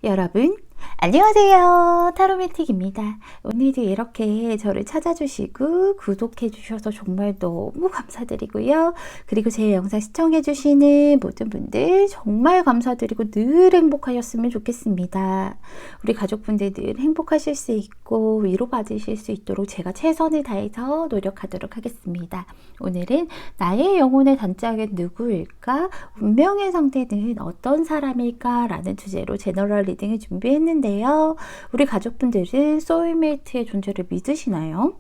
여러분 안녕하세요. 타로매틱입니다. 오늘도 이렇게 저를 찾아주시고 구독해 주셔서 정말 너무 감사드리고요. 그리고 제 영상 시청해 주시는 모든 분들 정말 감사드리고 늘 행복하셨으면 좋겠습니다. 우리 가족분들 늘 행복하실 수 있고 위로받으실 수 있도록 제가 최선을 다해서 노력하도록 하겠습니다. 오늘은 나의 영혼의 단짝은 누구일까? 운명의 상대는 어떤 사람일까? 라는 주제로 제너럴 리딩을 준비했는데요. 우리 가족분들은 소울메이트의 존재를 믿으시나요?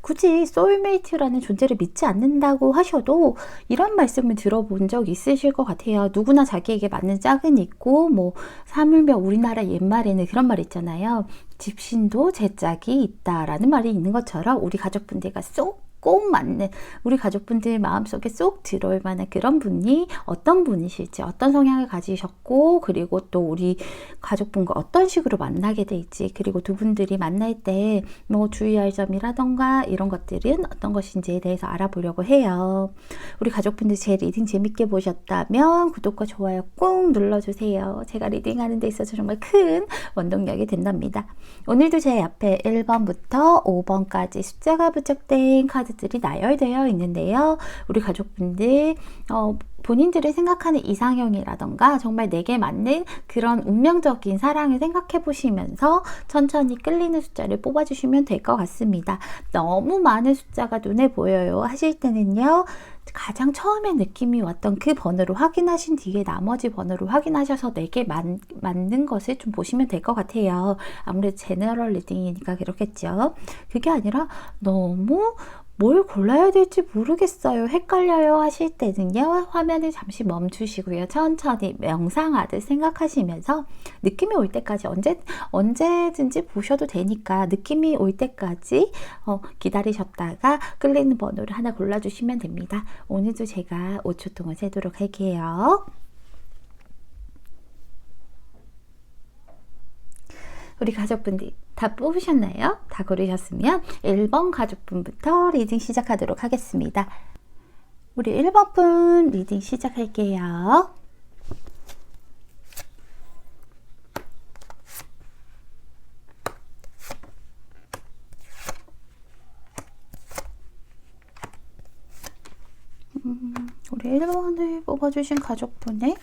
굳이 소울메이트라는 존재를 믿지 않는다고 하셔도 이런 말씀을 들어본 적 있으실 것 같아요. 누구나 자기에게 맞는 짝은 있고, 하물며 우리나라 옛말에는 그런 말 있잖아요. 집신도 제 짝이 있다라는 말이 있는 것처럼 우리 가족분들과 꼭 맞는, 우리 가족분들 마음속에 쏙 들어올 만한 그런 분이 어떤 분이실지, 어떤 성향을 가지셨고, 그리고 또 우리 가족분과 어떤 식으로 만나게 될지, 그리고 두 분들이 만날 때 주의할 점이라던가 이런 것들은 어떤 것인지에 대해서 알아보려고 해요. 우리 가족분들 제 리딩 재밌게 보셨다면 구독과 좋아요 꼭 눌러주세요. 제가 리딩하는 데 있어서 정말 큰 원동력이 된답니다. 오늘도 제 앞에 1번부터 5번까지 숫자가 부착된 카드들이 나열되어 있는데요. 우리 가족분들 본인들이 생각하는 이상형이라던가 정말 내게 맞는 그런 운명적인 사랑을 생각해 보시면서 천천히 끌리는 숫자를 뽑아주시면 될 것 같습니다. 너무 많은 숫자가 눈에 보여요 하실 때는요, 가장 처음에 느낌이 왔던 그 번호를 확인하신 뒤에 나머지 번호를 확인하셔서 내게 맞는 것을 좀 보시면 될 것 같아요. 아무래도 제너럴 리딩이니까 그렇겠죠. 그게 아니라 너무 뭘 골라야 될지 모르겠어요, 헷갈려요 하실 때는요, 화면을 잠시 멈추시고요, 천천히 명상하듯 생각하시면서 느낌이 올 때까지 언제든지 보셔도 되니까 느낌이 올 때까지 기다리셨다가 끌리는 번호를 하나 골라주시면 됩니다. 오늘도 제가 5초 동안 세도록 할게요. 우리 가족분들 다 뽑으셨나요? 다 고르셨으면 1번 가족분부터 리딩 시작하도록 하겠습니다. 우리 1번 분 리딩 시작할게요. 우리 1번을 뽑아주신 가족분의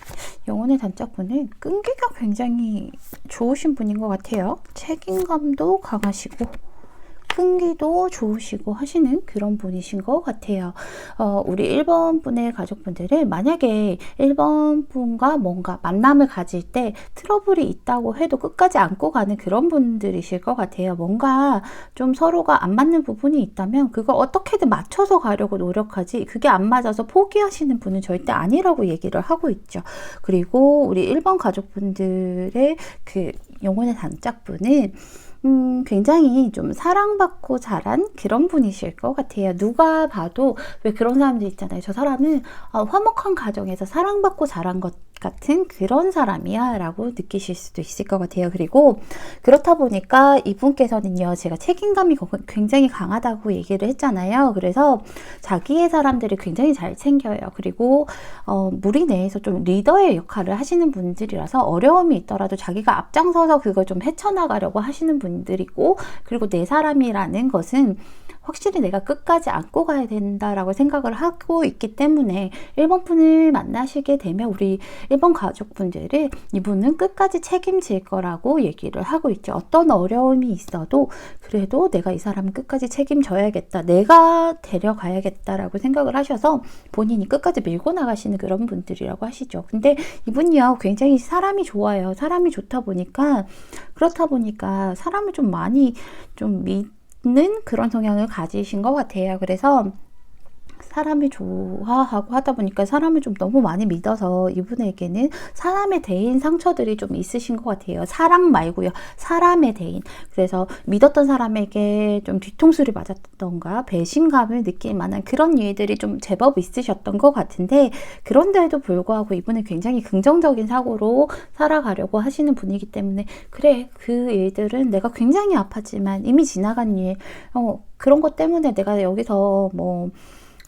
영혼의 단짝분은 끈기가 굉장히 좋으신 분인 것 같아요. 책임감도 강하시고 끈기도 좋으시고 하시는 그런 분이신 것 같아요. 우리 1번 분의 가족분들은 만약에 1번 분과 뭔가 만남을 가질 때 트러블이 있다고 해도 끝까지 안고 가는 그런 분들이실 것 같아요. 뭔가 좀 서로가 안 맞는 부분이 있다면 그걸 어떻게든 맞춰서 가려고 노력하지, 그게 안 맞아서 포기하시는 분은 절대 아니라고 얘기를 하고 있죠. 그리고 우리 1번 가족분들의 그 영혼의 단짝분은 굉장히 좀 사랑받고 자란 그런 분이실 것 같아요. 누가 봐도 왜 그런 사람들 있잖아요. 저 사람은 화목한 가정에서 사랑받고 자란 것 같은 그런 사람이야 라고 느끼실 수도 있을 것 같아요. 그리고 그렇다 보니까 이분께서는요, 제가 책임감이 굉장히 강하다고 얘기를 했잖아요. 그래서 자기의 사람들을 굉장히 잘 챙겨요. 그리고 무리 내에서 좀 리더의 역할을 하시는 분들이라서 어려움이 있더라도 자기가 앞장서서 그걸 좀 헤쳐나가려고 하시는 분들이고, 그리고 내 사람이라는 것은 확실히 내가 끝까지 안고 가야 된다라고 생각을 하고 있기 때문에 1번 분을 만나시게 되면 우리 1번 가족분들은 이분은 끝까지 책임질 거라고 얘기를 하고 있죠. 어떤 어려움이 있어도 그래도 내가 이 사람을 끝까지 책임져야겠다, 내가 데려가야겠다라고 생각을 하셔서 본인이 끝까지 밀고 나가시는 그런 분들이라고 하시죠. 근데 이분이요, 굉장히 사람이 좋아요. 사람이 좋다 보니까, 그렇다 보니까 사람을 좀 많이 좀 믿는 그런 성향을 가지신 것 같아요. 그래서 사람을 좋아하고 하다 보니까 사람을 좀 너무 많이 믿어서 이분에게는 사람에 대인 상처들이 좀 있으신 것 같아요. 사랑 말고요, 사람에 대인. 그래서 믿었던 사람에게 좀 뒤통수를 맞았던가 배신감을 느낄 만한 그런 일들이 좀 제법 있으셨던 것 같은데, 그런데도 불구하고 이분은 굉장히 긍정적인 사고로 살아가려고 하시는 분이기 때문에, 그래, 그 일들은 내가 굉장히 아팠지만 이미 지나간 일, 그런 것 때문에 내가 여기서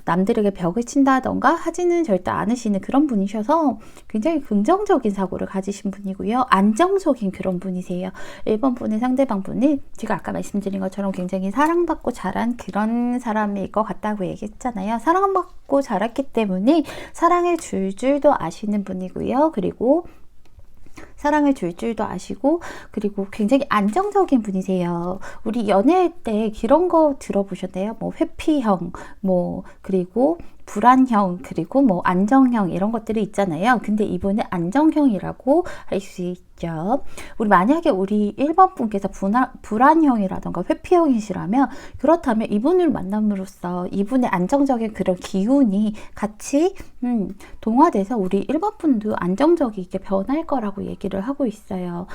남들에게 벽을 친다던가 하지는 절대 않으시는 그런 분이셔서 굉장히 긍정적인 사고를 가지신 분이고요. 안정적인 그런 분이세요. 1번 분의 상대방 분은 제가 아까 말씀드린 것처럼 굉장히 사랑받고 자란 그런 사람일 것 같다고 얘기했잖아요. 사랑받고 자랐기 때문에 사랑을 줄 줄도 아시는 분이고요. 그리고 사랑을 줄 줄도 아시고, 그리고 굉장히 안정적인 분이세요. 우리 연애할 때 그런 거 들어보셨나요? 뭐 회피형, 뭐 그리고 불안형, 그리고 뭐 안정형, 이런 것들이 있잖아요. 근데 이분은 안정형이라고 할 수 있죠. 우리 만약에 우리 1번 분께서 불안형이라던가 회피형이시라면, 그렇다면 이분을 만남으로써 이분의 안정적인 그런 기운이 같이 동화돼서 우리 1번 분도 안정적이게 변할 거라고 얘기를 하고 있어요.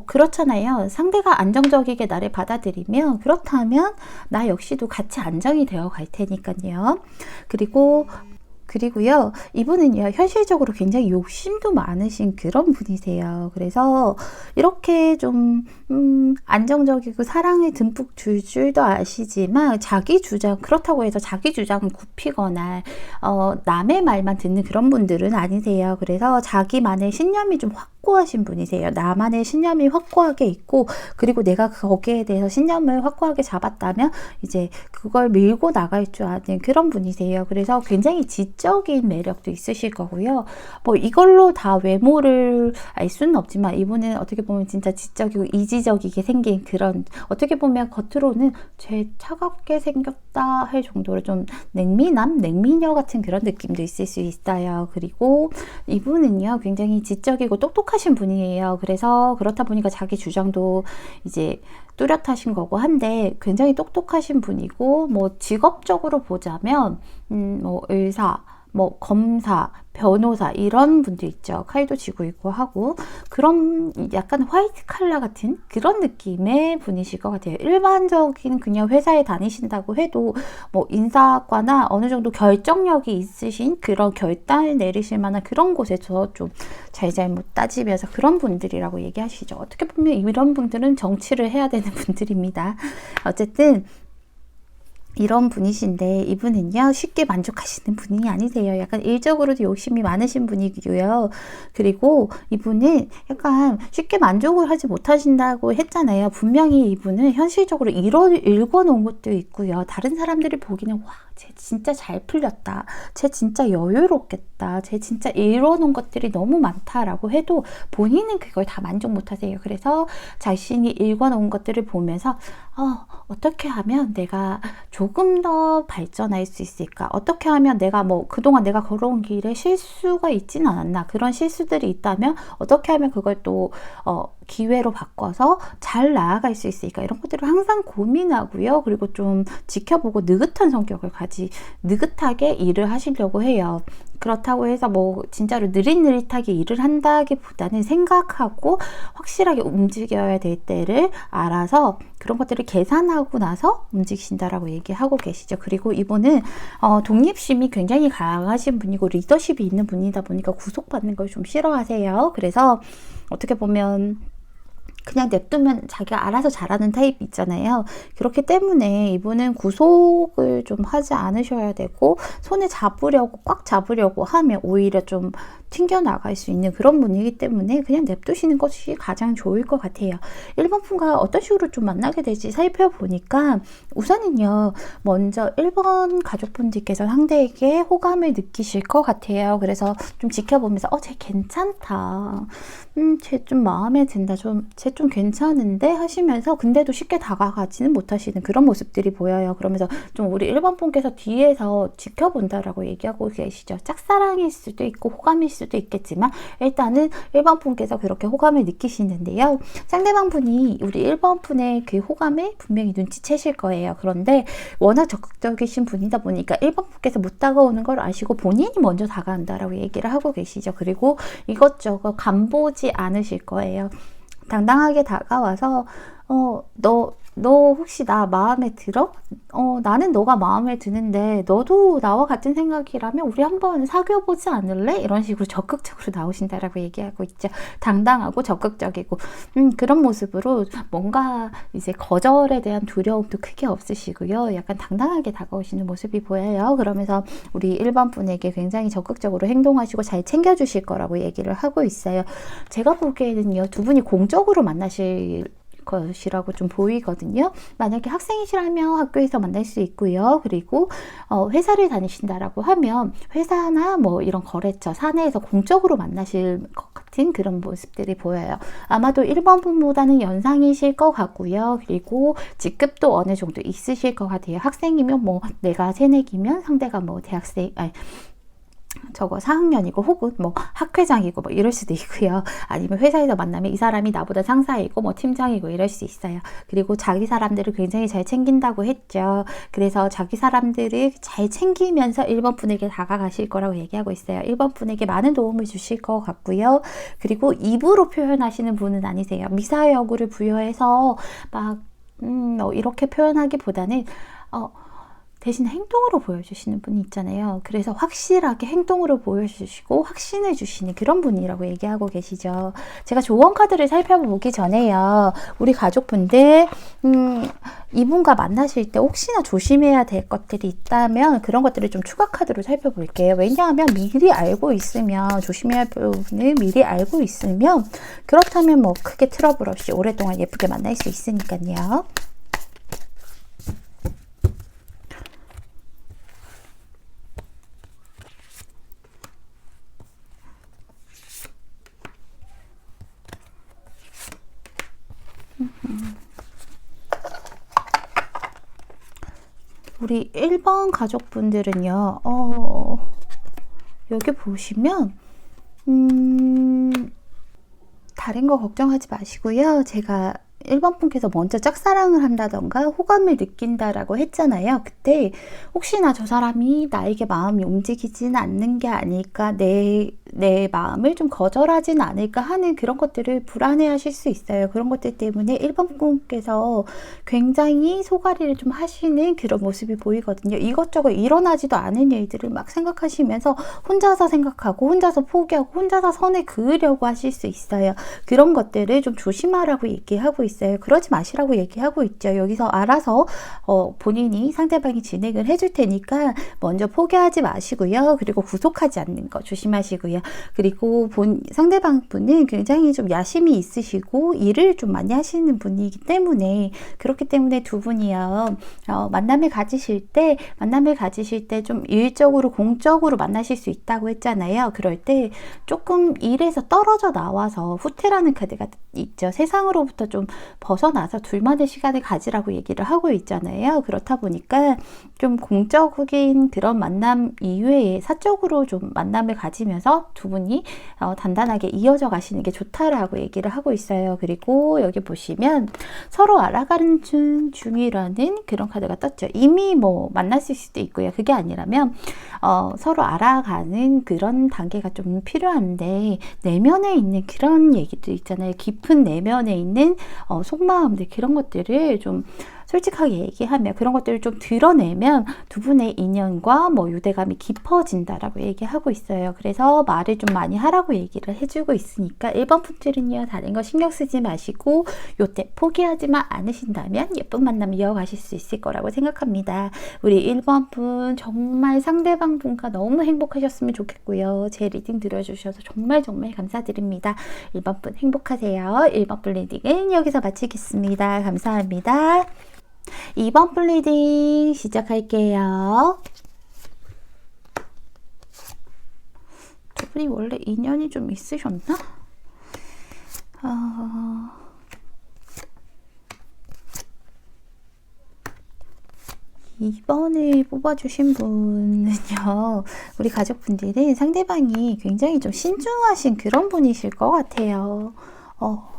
그렇잖아요. 상대가 안정적이게 나를 받아들이면, 그렇다면 나 역시도 같이 안정이 되어 갈 테니까요. 그리고요, 이분은요, 현실적으로 굉장히 욕심도 많으신 그런 분이세요. 그래서 이렇게 좀, 안정적이고 사랑을 듬뿍 줄 줄도 아시지만, 자기 주장, 그렇다고 해서 자기 주장을 굽히거나, 남의 말만 듣는 그런 분들은 아니세요. 그래서 자기만의 신념이 좀 확고하신 분이세요. 나만의 신념이 확고하게 있고, 그리고 내가 거기에 대해서 신념을 확고하게 잡았다면 이제 그걸 밀고 나갈 줄 아는 그런 분이세요. 그래서 굉장히 지적인 매력도 있으실 거고요. 뭐 이걸로 다 외모를 알 수는 없지만, 이분은 어떻게 보면 진짜 지적이고 이지적이게 생긴 그런, 어떻게 보면 겉으로는 쟤 차갑게 생겼다 할 정도로 좀 냉미녀 같은 그런 느낌도 있을 수 있어요. 그리고 이분은요, 굉장히 지적이고 똑똑하신 분이에요. 그래서 그렇다 보니까 자기 주장도 이제 뚜렷하신 거고 한데, 굉장히 똑똑하신 분이고, 뭐 직업적으로 보자면 뭐 의사, 뭐 검사, 변호사, 이런 분도 있죠. 칼도 쥐고 있고 하고, 그런 약간 화이트 칼라 같은 그런 느낌의 분이실 것 같아요. 일반적인 그냥 회사에 다니신다고 해도 뭐 인사과나 어느 정도 결정력이 있으신, 그런 결단을 내리실 만한 그런 곳에서 좀 잘잘못 따지면서 그런 분들이라고 얘기하시죠. 어떻게 보면 이런 분들은 정치를 해야 되는 분들입니다. 어쨌든 이런 분이신데, 이분은요, 쉽게 만족하시는 분이 아니세요. 약간 일적으로도 욕심이 많으신 분이고요. 그리고 이분은 약간 쉽게 만족을 하지 못하신다고 했잖아요. 분명히 이분은 현실적으로 읽어놓은 것도 있고요. 다른 사람들이 보기는 와, 쟤 진짜 잘 풀렸다, 쟤 진짜 여유롭겠다, 쟤 진짜 이뤄놓은 것들이 너무 많다라고 해도 본인은 그걸 다 만족 못하세요. 그래서 자신이 읽어놓은 것들을 보면서 어떻게 하면 내가 조금 더 발전할 수 있을까? 어떻게 하면 내가 뭐 그동안 내가 걸어온 길에 실수가 있진 않았나? 그런 실수들이 있다면 어떻게 하면 그걸 또 기회로 바꿔서 잘 나아갈 수 있을까? 이런 것들을 항상 고민하고요. 그리고 좀 지켜보고 느긋하게 일을 하시려고 해요. 그렇다고 해서 뭐 진짜로 느릿느릿하게 일을 한다기보다는 생각하고 확실하게 움직여야 될 때를 알아서 그런 것들을 계산하고 나서 움직이신다라고 얘기하고 계시죠. 그리고 이분은 독립심이 굉장히 강하신 분이고 리더십이 있는 분이다 보니까 구속받는 걸 좀 싫어하세요. 그래서 어떻게 보면 그냥 냅두면 자기가 알아서 잘하는 타입 있잖아요. 그렇기 때문에 이분은 구속을 좀 하지 않으셔야 되고, 손에 꽉 잡으려고 하면 오히려 좀 튕겨나갈 수 있는 그런 분이기 때문에 그냥 냅두시는 것이 가장 좋을 것 같아요. 1번 분과 어떤 식으로 좀 만나게 될지 살펴보니까, 우선은요, 먼저 1번 가족분들께서 상대에게 호감을 느끼실 것 같아요. 그래서 좀 지켜보면서 쟤 괜찮다, 쟤 좀 마음에 든다, 쟤 좀 괜찮은데 하시면서, 근데도 쉽게 다가가지는 못하시는 그런 모습들이 보여요. 그러면서 좀 우리 1번 분께서 뒤에서 지켜본다라고 얘기하고 계시죠. 짝사랑일 수도 있고 호감일 수도 있겠지만, 일단은 1번 분께서 그렇게 호감을 느끼시는데요. 상대방 분이 우리 1번 분의 그 호감을 분명히 눈치채실 거예요. 그런데 워낙 적극적이신 분이다 보니까 1번 분께서 못 다가오는 걸 아시고 본인이 먼저 다가간다라고 얘기를 하고 계시죠. 그리고 이것저것 간보지 않으실 거예요. 당당하게 다가와서 너 너 혹시 나 마음에 들어? 나는 너가 마음에 드는데 너도 나와 같은 생각이라면 우리 한번 사귀어 보지 않을래? 이런 식으로 적극적으로 나오신다라고 얘기하고 있죠. 당당하고 적극적이고 그런 모습으로 뭔가 이제 거절에 대한 두려움도 크게 없으시고요. 약간 당당하게 다가오시는 모습이 보여요. 그러면서 우리 1번 분에게 굉장히 적극적으로 행동하시고 잘 챙겨주실 거라고 얘기를 하고 있어요. 제가 보기에는요, 두 분이 공적으로 만나실 것이라고 좀 보이거든요. 만약에 학생이시라면 학교에서 만날 수 있고요. 그리고 회사를 다니신다라고 하면 회사나 뭐 이런 거래처, 사내에서 공적으로 만나실 것 같은 그런 모습들이 보여요. 아마도 1번 분보다는 연상이실 것 같고요. 그리고 직급도 어느 정도 있으실 것 같아요. 학생이면 뭐 내가 새내기면 상대가 뭐 대학생, 아니 저거 4학년이고 혹은 뭐 학회장이고 뭐 이럴 수도 있고요. 아니면 회사에서 만나면 이 사람이 나보다 상사이고 뭐 팀장이고 이럴 수 있어요. 그리고 자기 사람들을 굉장히 잘 챙긴다고 했죠. 그래서 자기 사람들을 잘 챙기면서 1번 분에게 다가가실 거라고 얘기하고 있어요. 1번 분에게 많은 도움을 주실 것 같고요. 그리고 입으로 표현하시는 분은 아니세요. 미사여구를 부여해서 막 이렇게 표현하기보다는 대신 행동으로 보여주시는 분이 있잖아요. 그래서 확실하게 행동으로 보여주시고 확신을 주시는 그런 분이라고 얘기하고 계시죠. 제가 조언 카드를 살펴보기 전에요. 우리 가족분들 이분과 만나실 때 혹시나 조심해야 될 것들이 있다면 그런 것들을 좀 추가 카드로 살펴볼게요. 왜냐하면 미리 알고 있으면 조심해야 할 부분을 미리 알고 있으면 그렇다면 뭐 크게 트러블 없이 오랫동안 예쁘게 만날 수 있으니까요. 우리 1번 가족분들은요, 여기 보시면, 다른 거 걱정하지 마시고요. 제가 1번 분께서 먼저 짝사랑을 한다던가 호감을 느낀다라고 했잖아요. 그때 혹시나 저 사람이 나에게 마음이 움직이지는 않는 게 아닐까, 내 마음을 좀 거절하진 않을까 하는 그런 것들을 불안해 하실 수 있어요. 그런 것들 때문에 1번 분께서 굉장히 소가리를 좀 하시는 그런 모습이 보이거든요. 이것저것 일어나지도 않은 일들을 막 생각하시면서 혼자서 생각하고 혼자서 포기하고 혼자서 선을 그으려고 하실 수 있어요. 그런 것들을 좀 조심하라고 얘기하고 있어요. 그러지 마시라고 얘기하고 있죠. 여기서 알아서 본인이 상대방이 진행을 해줄 테니까 먼저 포기하지 마시고요. 그리고 구속하지 않는 거 조심하시고요. 그리고 상대방 분은 굉장히 좀 야심이 있으시고 일을 좀 많이 하시는 분이기 때문에 그렇기 때문에 두 분이요. 만남을 가지실 때 좀 일적으로 공적으로 만나실 수 있다고 했잖아요. 그럴 때 조금 일에서 떨어져 나와서 후퇴라는 카드가 있죠. 세상으로부터 좀 벗어나서 둘만의 시간을 가지라고 얘기를 하고 있잖아요. 그렇다 보니까 좀 공적인 그런 만남 이외에 사적으로 좀 만남을 가지면서 두 분이 단단하게 이어져 가시는 게 좋다라고 얘기를 하고 있어요. 그리고 여기 보시면 서로 알아가는 중이라는 그런 카드가 떴죠. 이미 뭐 만났을 수도 있고요. 그게 아니라면 서로 알아가는 그런 단계가 좀 필요한데 내면에 있는 그런 얘기들 있잖아요. 깊은 내면에 있는 속마음들 그런 것들을 좀 솔직하게 얘기하며 그런 것들을 좀 드러내면 두 분의 인연과 뭐 유대감이 깊어진다라고 얘기하고 있어요. 그래서 말을 좀 많이 하라고 얘기를 해주고 있으니까 1번 분들은요 다른 거 신경 쓰지 마시고 요때 포기하지만 않으신다면 예쁜 만남 이어가실 수 있을 거라고 생각합니다. 우리 1번 분 정말 상대방 분과 너무 행복하셨으면 좋겠고요. 제 리딩 들어주셔서 정말 감사드립니다. 1번 분 행복하세요. 1번 분 리딩은 여기서 마치겠습니다. 감사합니다. 2번 분 리딩 시작할게요. 두 분이 원래 인연이 좀 있으셨나? 2번을 뽑아주신 분은요, 우리 가족분들은 상대방이 굉장히 좀 신중하신 그런 분이실 것 같아요.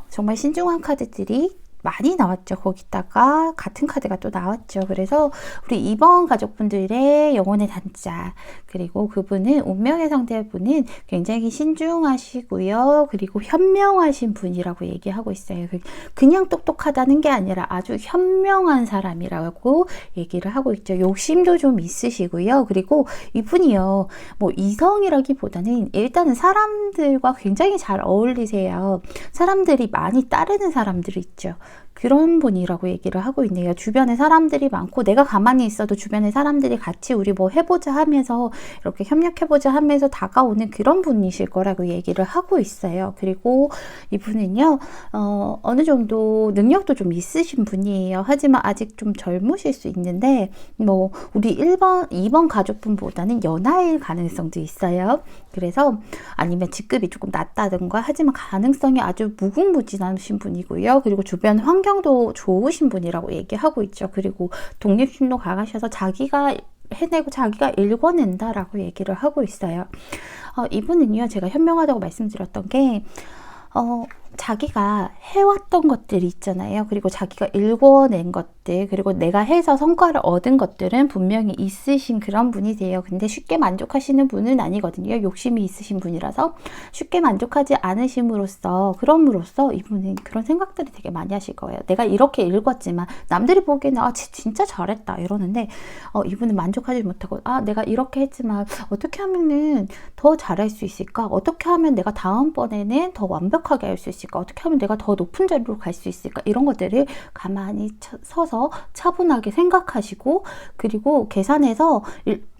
정말 신중한 카드들이 많이 나왔죠. 거기다가 같은 카드가 또 나왔죠. 그래서 우리 2번 가족분들의 영혼의 단자, 그리고 그분은 운명의 상대분은 굉장히 신중하시고요. 그리고 현명하신 분이라고 얘기하고 있어요. 그냥 똑똑하다는 게 아니라 아주 현명한 사람이라고 얘기를 하고 있죠. 욕심도 좀 있으시고요. 그리고 이분이요, 뭐 이성이라기보다는 일단은 사람들과 굉장히 잘 어울리세요. 사람들이 많이 따르는 사람들이 있죠. 그런 분이라고 얘기를 하고 있네요. 주변에 사람들이 많고 내가 가만히 있어도 주변에 사람들이 같이 우리 뭐 해보자 하면서 이렇게 협력해보자 하면서 다가오는 그런 분이실 거라고 얘기를 하고 있어요. 그리고 이분은요, 어느 정도 능력도 좀 있으신 분이에요. 하지만 아직 좀 젊으실 수 있는데 뭐 우리 1번, 2번 가족분보다는 연하일 가능성도 있어요. 그래서 아니면 직급이 조금 낮다든가 하지만 가능성이 아주 무궁무진하신 분이고요. 그리고 주변 환경도 좋으신 분이라고 얘기하고 있죠. 그리고 독립심도 강하셔서 자기가 해내고 자기가 읽어낸다라고 얘기를 하고 있어요. 이분은요, 제가 현명하다고 말씀드렸던 게 자기가 해왔던 것들이 있잖아요. 그리고 자기가 읽어낸 것들, 그리고 내가 해서 성과를 얻은 것들은 분명히 있으신 그런 분이세요. 근데 쉽게 만족하시는 분은 아니거든요. 욕심이 있으신 분이라서 쉽게 만족하지 않으심으로써, 그럼으로써 이분은 그런 생각들이 되게 많이 하실 거예요. 내가 이렇게 읽었지만 남들이 보기에는 진짜 잘했다 이러는데 이분은 만족하지 못하고 내가 이렇게 했지만 어떻게 하면은 더 잘할 수 있을까? 어떻게 하면 내가 다음번에는 더 완벽하게 할 수 있을까? 어떻게 하면 내가 더 높은 자리로 갈 수 있을까? 이런 것들을 가만히 서서 차분하게 생각하시고, 그리고 계산해서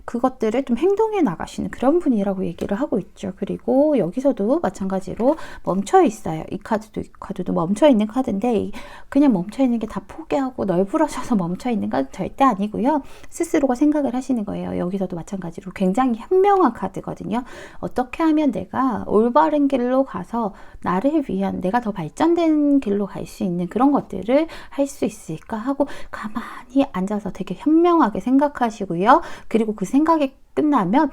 그것들을 좀 행동해 나가시는 그런 분이라고 얘기를 하고 있죠. 그리고 여기서도 마찬가지로 멈춰 있어요. 이 카드도 멈춰 있는 카드인데 그냥 멈춰 있는 게 다 포기하고 널브러져서 멈춰 있는 건 절대 아니고요. 스스로가 생각을 하시는 거예요. 여기서도 마찬가지로 굉장히 현명한 카드거든요. 어떻게 하면 내가 올바른 길로 가서 나를 위한, 내가 더 발전된 길로 갈 수 있는 그런 것들을 할 수 있을까 하고 가만히 앉아서 되게 현명하게 생각하시고요. 그리고 그 생각이 끝나면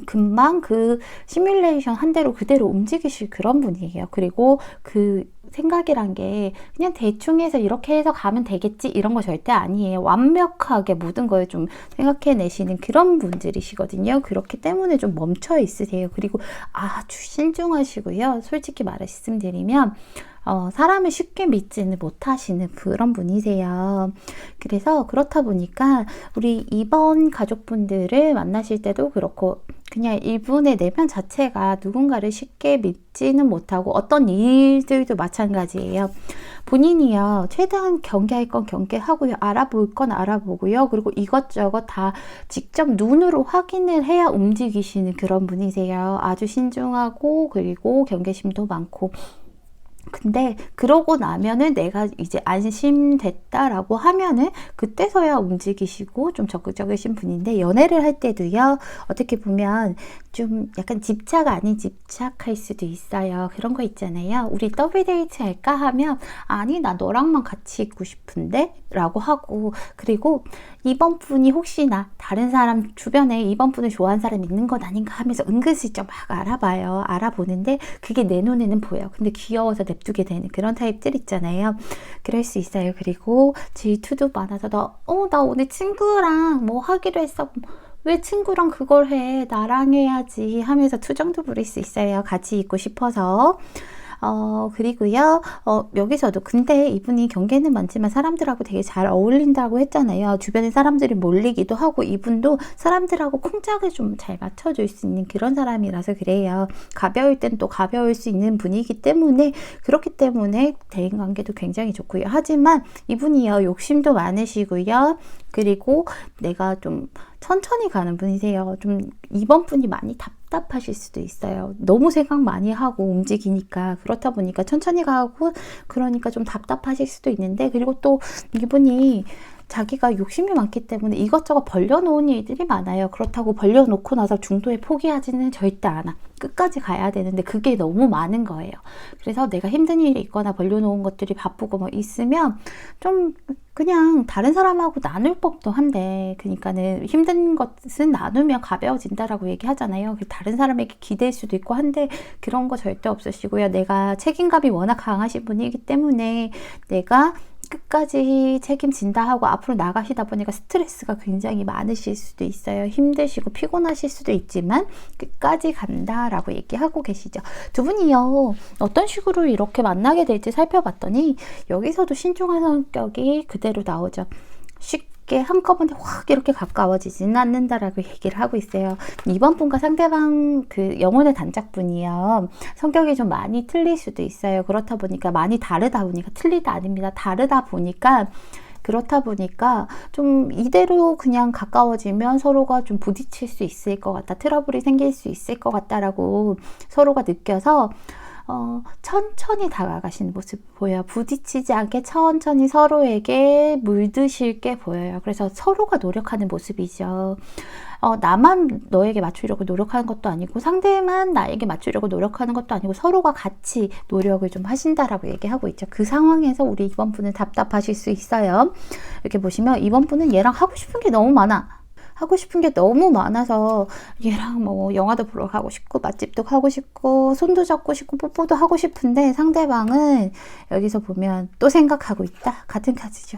금방 그 시뮬레이션 한 대로 그대로 움직이실 그런 분이에요. 그리고 그 생각이란 게 그냥 대충 해서 이렇게 해서 가면 되겠지 이런 거 절대 아니에요. 완벽하게 모든 걸 좀 생각해내시는 그런 분들이시거든요. 그렇기 때문에 좀 멈춰 있으세요. 그리고 아주 신중하시고요. 솔직히 말씀드리면 사람을 쉽게 믿지는 못하시는 그런 분이세요. 그래서 그렇다 보니까 우리 2번 가족분들을 만나실 때도 그렇고 그냥 이분의 내면 자체가 누군가를 쉽게 믿지는 못하고 어떤 일들도 마찬가지예요. 본인이요, 최대한 경계할 건 경계하고요, 알아볼 건 알아보고요, 그리고 이것저것 다 직접 눈으로 확인을 해야 움직이시는 그런 분이세요. 아주 신중하고 그리고 경계심도 많고. 근데 그러고 나면은 내가 이제 안심됐다라고 하면은 그때서야 움직이시고 좀 적극적이신 분인데, 연애를 할 때도요, 어떻게 보면 좀 약간 집착 아닌 집착할 수도 있어요. 그런 거 있잖아요. 우리 더블 데이트 할까 하면 아니 나 너랑만 같이 있고 싶은데 라고 하고, 그리고 이번 분이 혹시나 다른 사람 주변에 이번 분을 좋아하는 사람 있는 것 아닌가 하면서 은근슬쩍 막 알아봐요. 알아보는데 그게 내 눈에는 보여. 근데 귀여워서 냅두게 되는 그런 타입들 있잖아요. 그럴 수 있어요. 그리고 질투도 많아서 나 오늘 친구랑 뭐 하기로 했어. 왜 친구랑 그걸 해? 나랑 해야지 하면서 투정도 부릴 수 있어요. 같이 있고 싶어서. 그리고요, 여기서도 근데 이분이 경계는 많지만 사람들하고 되게 잘 어울린다고 했잖아요. 주변에 사람들이 몰리기도 하고 이분도 사람들하고 콩짝을 좀 잘 맞춰줄 수 있는 그런 사람이라서 그래요. 가벼울 땐 또 가벼울 수 있는 분이기 때문에, 그렇기 때문에 대인관계도 굉장히 좋고요. 하지만 이분이요, 욕심도 많으시고요. 그리고 내가 좀 천천히 가는 분이세요. 좀 이번 분이 많이 답답하실 수도 있어요. 너무 생각 많이 하고 움직이니까. 그렇다 보니까 천천히 가고 그러니까 좀 답답하실 수도 있는데, 그리고 또 이분이 자기가 욕심이 많기 때문에 이것저것 벌려놓은 일들이 많아요. 그렇다고 벌려놓고 나서 중도에 포기하지는 절대 않아. 끝까지 가야 되는데 그게 너무 많은 거예요. 그래서 내가 힘든 일이 있거나 벌려놓은 것들이 바쁘고 뭐 있으면 좀 그냥 다른 사람하고 나눌 법도 한데, 그러니까는 힘든 것은 나누면 가벼워진다라고 얘기하잖아요. 다른 사람에게 기댈 수도 있고 한데 그런 거 절대 없으시고요. 내가 책임감이 워낙 강하신 분이기 때문에 내가 끝까지 책임진다 하고 앞으로 나가시다 보니까 스트레스가 굉장히 많으실 수도 있어요. 힘드시고 피곤하실 수도 있지만 끝까지 간다라고 얘기하고 계시죠. 두 분이요, 어떤 식으로 이렇게 만나게 될지 살펴봤더니 여기서도 신중한 성격이 그대로 나오죠. 쉽게 한꺼번에 확 이렇게 가까워지지는 않는다라고 얘기를 하고 있어요. 이번 분과 상대방 그 영혼의 단짝분이요, 성격이 좀 많이 틀릴 수도 있어요. 그렇다 보니까 많이 다르다 보니까, 틀리다 아닙니다. 다르다 보니까, 그렇다 보니까 좀 이대로 그냥 가까워지면 서로가 좀 부딪힐 수 있을 것 같다, 트러블이 생길 수 있을 것 같다라고 서로가 느껴서 천천히 다가가시는 모습 보여요. 부딪히지 않게 천천히 서로에게 물드실 게 보여요. 그래서 서로가 노력하는 모습이죠. 나만 너에게 맞추려고 노력하는 것도 아니고 상대만 나에게 맞추려고 노력하는 것도 아니고 서로가 같이 노력을 좀 하신다라고 얘기하고 있죠. 그 상황에서 우리 이번 분은 답답하실 수 있어요. 이렇게 보시면 이번 분은 얘랑 하고 싶은 게 너무 많아. 하고 싶은 게 너무 많아서 얘랑 뭐 영화도 보러 가고 싶고 맛집도 가고 싶고 손도 잡고 싶고 뽀뽀도 하고 싶은데, 상대방은 여기서 보면 또 생각하고 있다. 같은 카드죠.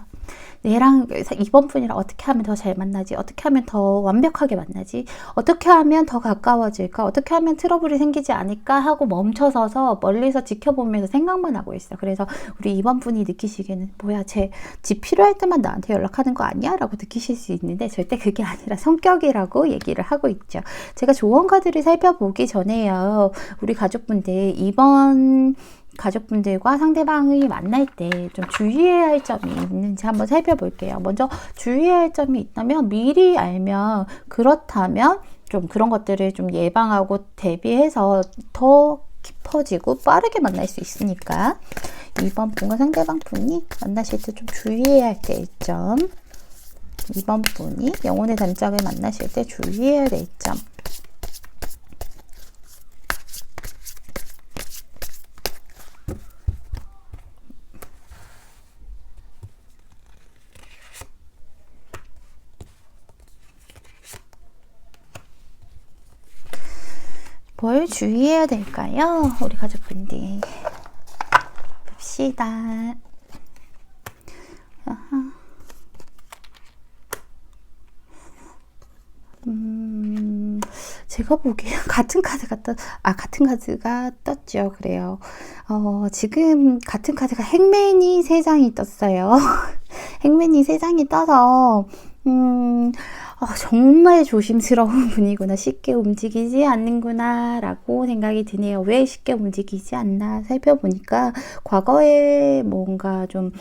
얘랑 이번 분이랑 어떻게 하면 더 잘 만나지? 어떻게 하면 더 완벽하게 만나지? 어떻게 하면 더 가까워질까? 어떻게 하면 트러블이 생기지 않을까? 하고 멈춰서서 멀리서 지켜보면서 생각만 하고 있어. 그래서 우리 이번 분이 느끼시기에는 뭐야, 집 필요할 때만 나한테 연락하는 거 아니야? 라고 느끼실 수 있는데 절대 그게 아니라 성격이라고 얘기를 하고 있죠. 제가 조언 카드를 살펴보기 전에요, 우리 가족분들 이번 가족분들과 상대방이 만날 때 좀 주의해야 할 점이 있는지 한번 살펴볼게요. 먼저 주의해야 할 점이 있다면 미리 알면, 그렇다면 좀 그런 것들을 좀 예방하고 대비해서 더 깊어지고 빠르게 만날 수 있으니까 이번 분과 상대방 분이 만나실 때 좀 주의해야 할 게 있점, 이번 분이 영혼의 단짝을 만나실 때 주의해야 될 점. 뭘 주의해야 될까요? 우리 가족분들 봅시다. 제가 보기에 같은 카드가 떴죠. 그래요. 지금 같은 카드가 행맨이 3장이 떴어요. 행맨이 3장이 떠서 정말 조심스러운 분이구나, 쉽게 움직이지 않는구나 라고 생각이 드네요. 왜 쉽게 움직이지 않나 살펴보니까 과거에 뭔가 좀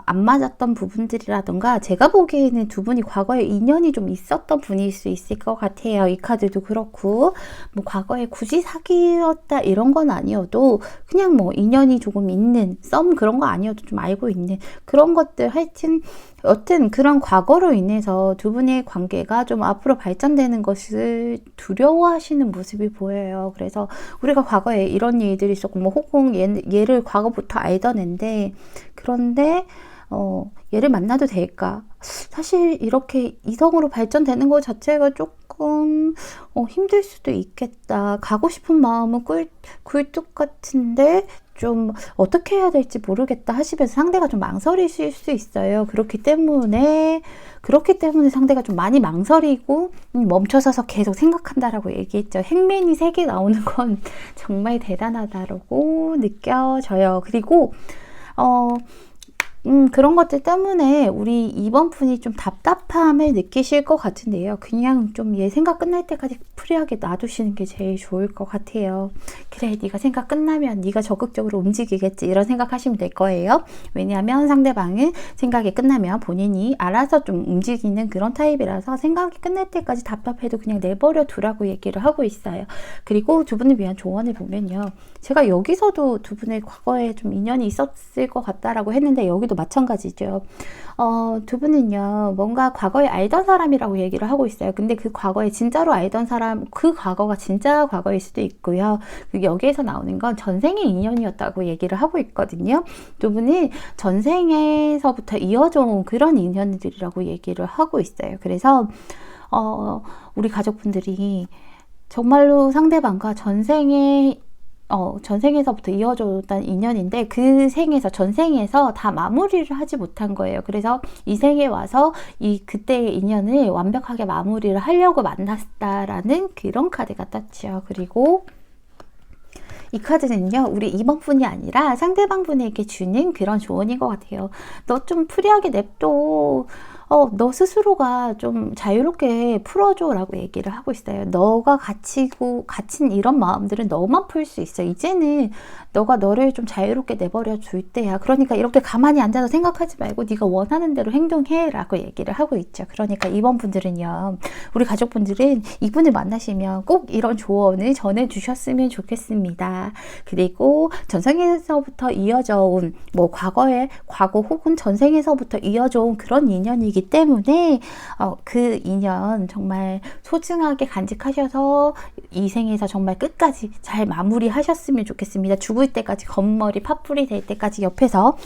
안 맞았던 부분들이라던가, 제가 보기에는 두 분이 과거에 인연이 좀 있었던 분일 수 있을 것 같아요. 이 카드도 그렇고, 뭐 과거에 굳이 사귀었다 이런 건 아니어도 그냥 뭐 인연이 조금 있는 썸 그런 거 아니어도 좀 알고 있는 그런 것들, 하여튼 여튼 그런 과거로 인해서 두 분의 관계가 좀 앞으로 발전되는 것을 두려워하시는 모습이 보여요. 그래서 우리가 과거에 이런 일들이 있었고, 뭐 혹은 얘를 과거부터 알던 앤데, 그런데 얘를 만나도 될까? 사실 이렇게 이성으로 발전되는 것 자체가 조금 힘들 수도 있겠다. 가고 싶은 마음은 굴뚝 같은데 좀 어떻게 해야 될지 모르겠다 하시면서 상대가 좀 망설이실 수 있어요. 그렇기 때문에 상대가 좀 많이 망설이고 멈춰서서 계속 생각한다라고 얘기했죠. 행맨이 3개 나오는 건 정말 대단하다라고 느껴져요. 그리고 그런 것들 때문에 우리 이번 분이 좀 답답함을 느끼실 것 같은데요. 그냥 좀 얘 생각 끝날 때까지 프리하게 놔두시는 게 제일 좋을 것 같아요. 그래, 네가 생각 끝나면 네가 적극적으로 움직이겠지, 이런 생각하시면 될 거예요. 왜냐하면 상대방은 생각이 끝나면 본인이 알아서 좀 움직이는 그런 타입이라서 생각이 끝날 때까지 답답해도 그냥 내버려 두라고 얘기를 하고 있어요. 그리고 두 분을 위한 조언을 보면요, 제가 여기서도 두 분의 과거에 좀 인연이 있었을 것 같다라고 했는데 여기도 경우도 마찬가지죠. 두 분은요, 뭔가 과거에 알던 사람이라고 얘기를 하고 있어요. 근데 그 과거에 진짜로 알던 사람, 그 과거가 진짜 과거일 수도 있고요. 여기에서 나오는 건 전생의 인연이었다고 얘기를 하고 있거든요. 두 분은 전생에서부터 이어져 온 그런 인연들이라고 얘기를 하고 있어요. 그래서 우리 가족분들이 정말로 상대방과 전생에서부터 이어졌던 인연인데 그 생에서 전생에서 다 마무리를 하지 못한 거예요. 그래서 이 생에 와서 그때의 인연을 완벽하게 마무리를 하려고 만났다라는 그런 카드가 떴죠. 그리고 이 카드는요, 우리 이번 분이 아니라 상대방 분에게 주는 그런 조언인 것 같아요. 너 좀 프리하게 냅둬. 너 스스로가 좀 자유롭게 풀어줘 라고 얘기를 하고 있어요. 너가 갇힌 이런 마음들은 너만 풀 수 있어. 이제는 너가 너를 좀 자유롭게 내버려 줄 때야. 그러니까 이렇게 가만히 앉아서 생각하지 말고 네가 원하는 대로 행동해 라고 얘기를 하고 있죠. 그러니까 이번 분들은요, 우리 가족분들은 이분을 만나시면 꼭 이런 조언을 전해주셨으면 좋겠습니다. 그리고 전생에서부터 이어져 온 과거 혹은 전생에서부터 이어져 온 그런 인연이기 때문에 그 인연 정말 소중하게 간직하셔서 이 생에서 정말 끝까지 잘 마무리하셨으면 좋겠습니다. 죽을 때까지 겉머리 팥불이 될 때까지 옆에서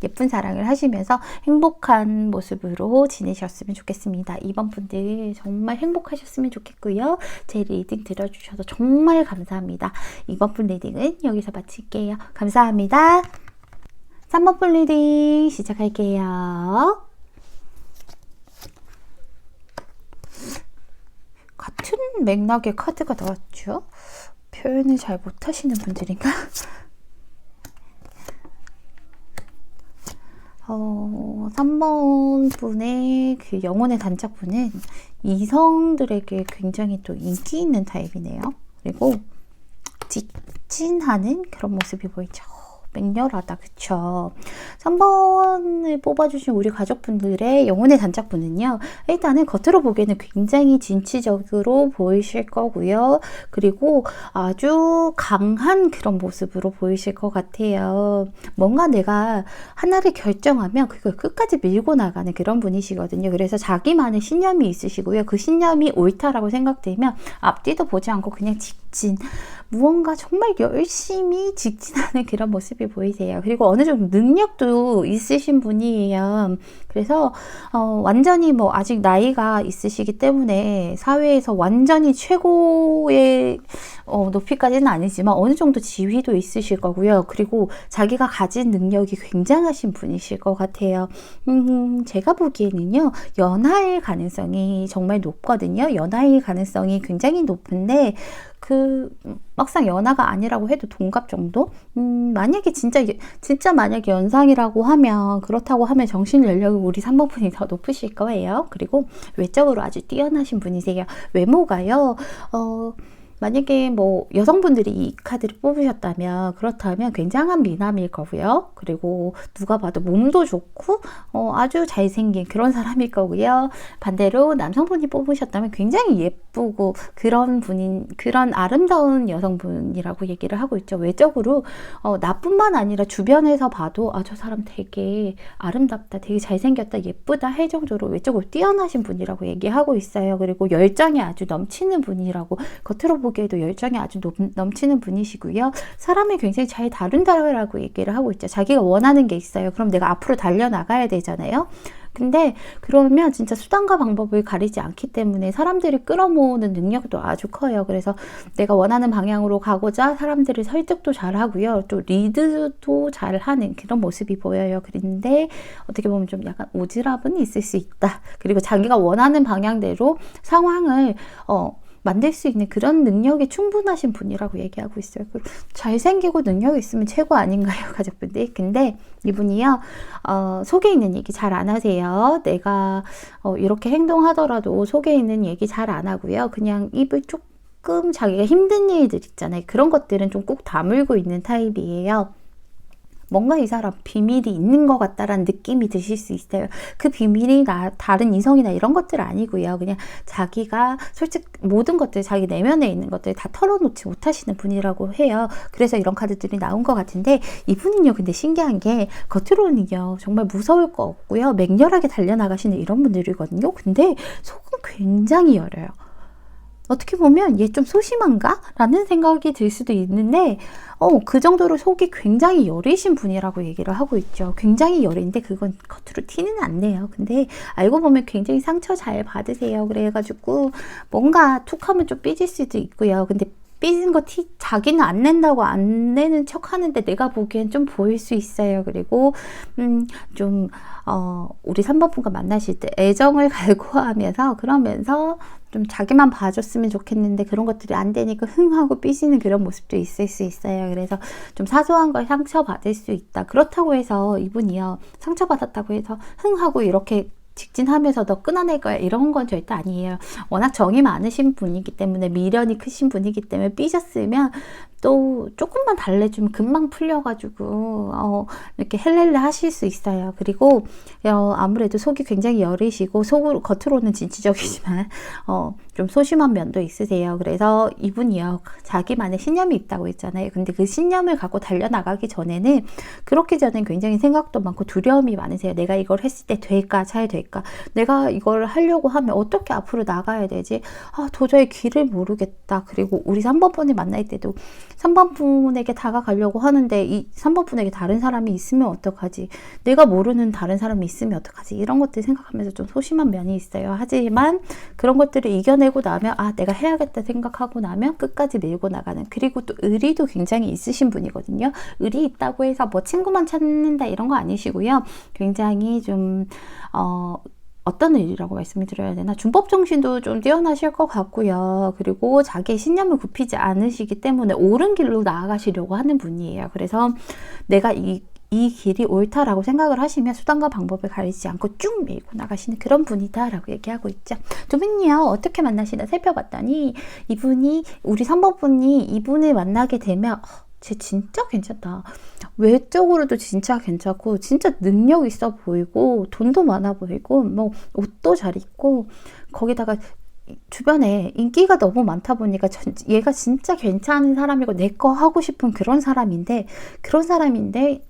예쁜 사랑을 하시면서 행복한 모습으로 지내셨으면 좋겠습니다. 이번 분들 정말 행복하셨으면 좋겠고요. 제 리딩 들어주셔서 정말 감사합니다. 이번 분 리딩은 여기서 마칠게요. 감사합니다. 3번 분 리딩 시작할게요. 같은 맥락의 카드가 나왔죠? 표현을 잘 못하시는 분들인가? 3번 분의 그 영혼의 단짝분은 이성들에게 굉장히 또 인기 있는 타입이네요. 그리고 직진하는 그런 모습이 보이죠. 맹렬하다, 그쵸? 3번을 뽑아주신 우리 가족분들의 영혼의 단짝분은요, 일단은 겉으로 보기에는 굉장히 진취적으로 보이실 거고요. 그리고 아주 강한 그런 모습으로 보이실 것 같아요. 뭔가 내가 하나를 결정하면 그걸 끝까지 밀고 나가는 그런 분이시거든요. 그래서 자기만의 신념이 있으시고요. 그 신념이 옳다라고 생각되면 앞뒤도 보지 않고 그냥 직진, 무언가 정말 열심히 직진하는 그런 모습이 보이세요. 그리고 어느 정도 능력도 있으신 분이에요. 그래서 완전히 아직 나이가 있으시기 때문에 사회에서 완전히 최고의 높이까지는 아니지만 어느 정도 지위도 있으실 거고요. 그리고 자기가 가진 능력이 굉장하신 분이실 것 같아요. 제가 보기에는요, 연하일 가능성이 정말 높거든요. 연하일 가능성이 굉장히 높은데 막상 연하가 아니라고 해도 동갑 정도? 만약에 진짜 만약에 연상이라고 하면, 그렇다고 하면 정신 연령이 우리 3번 분이 더 높으실 거예요. 그리고 외적으로 아주 뛰어나신 분이세요. 외모가요, 만약에 여성분들이 이 카드를 뽑으셨다면, 그렇다면 굉장한 미남일 거고요. 그리고 누가 봐도 몸도 좋고 아주 잘생긴 그런 사람일 거고요. 반대로 남성분이 뽑으셨다면 굉장히 예쁘고 그런 아름다운 여성분이라고 얘기를 하고 있죠. 외적으로 나뿐만 아니라 주변에서 봐도 저 사람 되게 아름답다, 되게 잘생겼다, 예쁘다 할 정도로 외적으로 뛰어나신 분이라고 얘기하고 있어요. 그리고 열정이 아주 넘치는 분이라고, 겉으로 보기에도 열정이 아주 넘치는 분이시고요. 사람을 굉장히 잘 다룬다라고 얘기를 하고 있죠. 자기가 원하는 게 있어요. 그럼 내가 앞으로 달려나가야 되잖아요. 근데 그러면 진짜 수단과 방법을 가리지 않기 때문에 사람들을 끌어모으는 능력도 아주 커요. 그래서 내가 원하는 방향으로 가고자 사람들을 설득도 잘 하고요. 또 리드도 잘 하는 그런 모습이 보여요. 그런데 어떻게 보면 좀 약간 오지랖은 있을 수 있다. 그리고 자기가 원하는 방향대로 상황을 만들 수 있는 그런 능력이 충분하신 분이라고 얘기하고 있어요. 잘생기고 능력이 있으면 최고 아닌가요, 가족분들? 근데 이분이요, 속에 있는 얘기 잘 안 하세요. 내가 이렇게 행동하더라도 속에 있는 얘기 잘 안 하고요. 그냥 입을 조금 자기가 힘든 일들 있잖아요. 그런 것들은 좀 꼭 다물고 있는 타입이에요. 뭔가 이 사람 비밀이 있는 것 같다라는 느낌이 드실 수 있어요. 그 비밀이 다른 이성이나 이런 것들 아니고요. 그냥 자기가 솔직히 모든 것들, 자기 내면에 있는 것들 다 털어놓지 못하시는 분이라고 해요. 그래서 이런 카드들이 나온 것 같은데, 이분은요, 근데 신기한 게 겉으로는요 정말 무서울 거 없고요, 맹렬하게 달려나가시는 이런 분들이거든요. 근데 속은 굉장히 여려요. 어떻게 보면 얘 좀 소심한가? 라는 생각이 들 수도 있는데 그 정도로 속이 굉장히 여리신 분이라고 얘기를 하고 있죠. 굉장히 여린데 그건 겉으로 티는 안 내요. 근데 알고 보면 굉장히 상처 잘 받으세요. 그래가지고 뭔가 툭 하면 좀 삐질 수도 있고요. 근데 삐진 거 자기는 안 낸다고 안 내는 척 하는데 내가 보기엔 좀 보일 수 있어요. 그리고 좀 우리 3번 분과 만나실 때 애정을 갈구하면서 그러면서 좀 자기만 봐줬으면 좋겠는데 그런 것들이 안 되니까 흥하고 삐지는 그런 모습도 있을 수 있어요. 그래서 좀 사소한 걸 상처받을 수 있다. 그렇다고 해서 이분이요, 상처받았다고 해서 흥하고 이렇게 직진하면서 너 끊어낼 거야 이런 건 절대 아니에요. 워낙 정이 많으신 분이기 때문에, 미련이 크신 분이기 때문에 삐졌으면 또 조금만 달래주면 금방 풀려가지고 이렇게 헬렐레 하실 수 있어요. 그리고 아무래도 속이 굉장히 여리시고 겉으로는 진취적이지만 좀 소심한 면도 있으세요. 그래서 이분이요, 자기만의 신념이 있다고 했잖아요. 근데 그 신념을 갖고 달려나가기 전에는, 그렇기 전엔 굉장히 생각도 많고 두려움이 많으세요. 내가 이걸 했을 때 될까? 잘 될까? 내가 이걸 하려고 하면 어떻게 앞으로 나가야 되지? 도저히 길을 모르겠다. 그리고 우리 3번 분을 만날 때도 3번 분에게 다가가려고 하는데 이 3번 분에게 다른 사람이 있으면 어떡하지? 내가 모르는 다른 사람이 있으면 어떡하지? 이런 것들 생각하면서 좀 소심한 면이 있어요. 하지만 그런 것들을 이겨내고 나면 내가 해야겠다 생각하고 나면 끝까지 밀고 나가는, 그리고 또 의리도 굉장히 있으신 분이거든요. 의리 있다고 해서 뭐 친구만 찾는다 이런 거 아니시고요. 굉장히 좀 어떤 일이라고 말씀을 드려야 되나? 준법 정신도 좀 뛰어나실 것 같고요. 그리고 자기의 신념을 굽히지 않으시기 때문에 옳은 길로 나아가시려고 하는 분이에요. 그래서 내가 이 길이 옳다라고 생각을 하시면 수단과 방법을 가리지 않고 쭉 밀고 나가시는 그런 분이다라고 얘기하고 있죠. 두 분이요, 어떻게 만나시나 살펴봤더니 이분이, 우리 3번 분이 이분을 만나게 되면 쟤 진짜 괜찮다. 외적으로도 진짜 괜찮고 진짜 능력 있어 보이고 돈도 많아 보이고 뭐 옷도 잘 입고 거기다가 주변에 인기가 너무 많다 보니까 얘가 진짜 괜찮은 사람이고 내 거 하고 싶은 그런 사람인데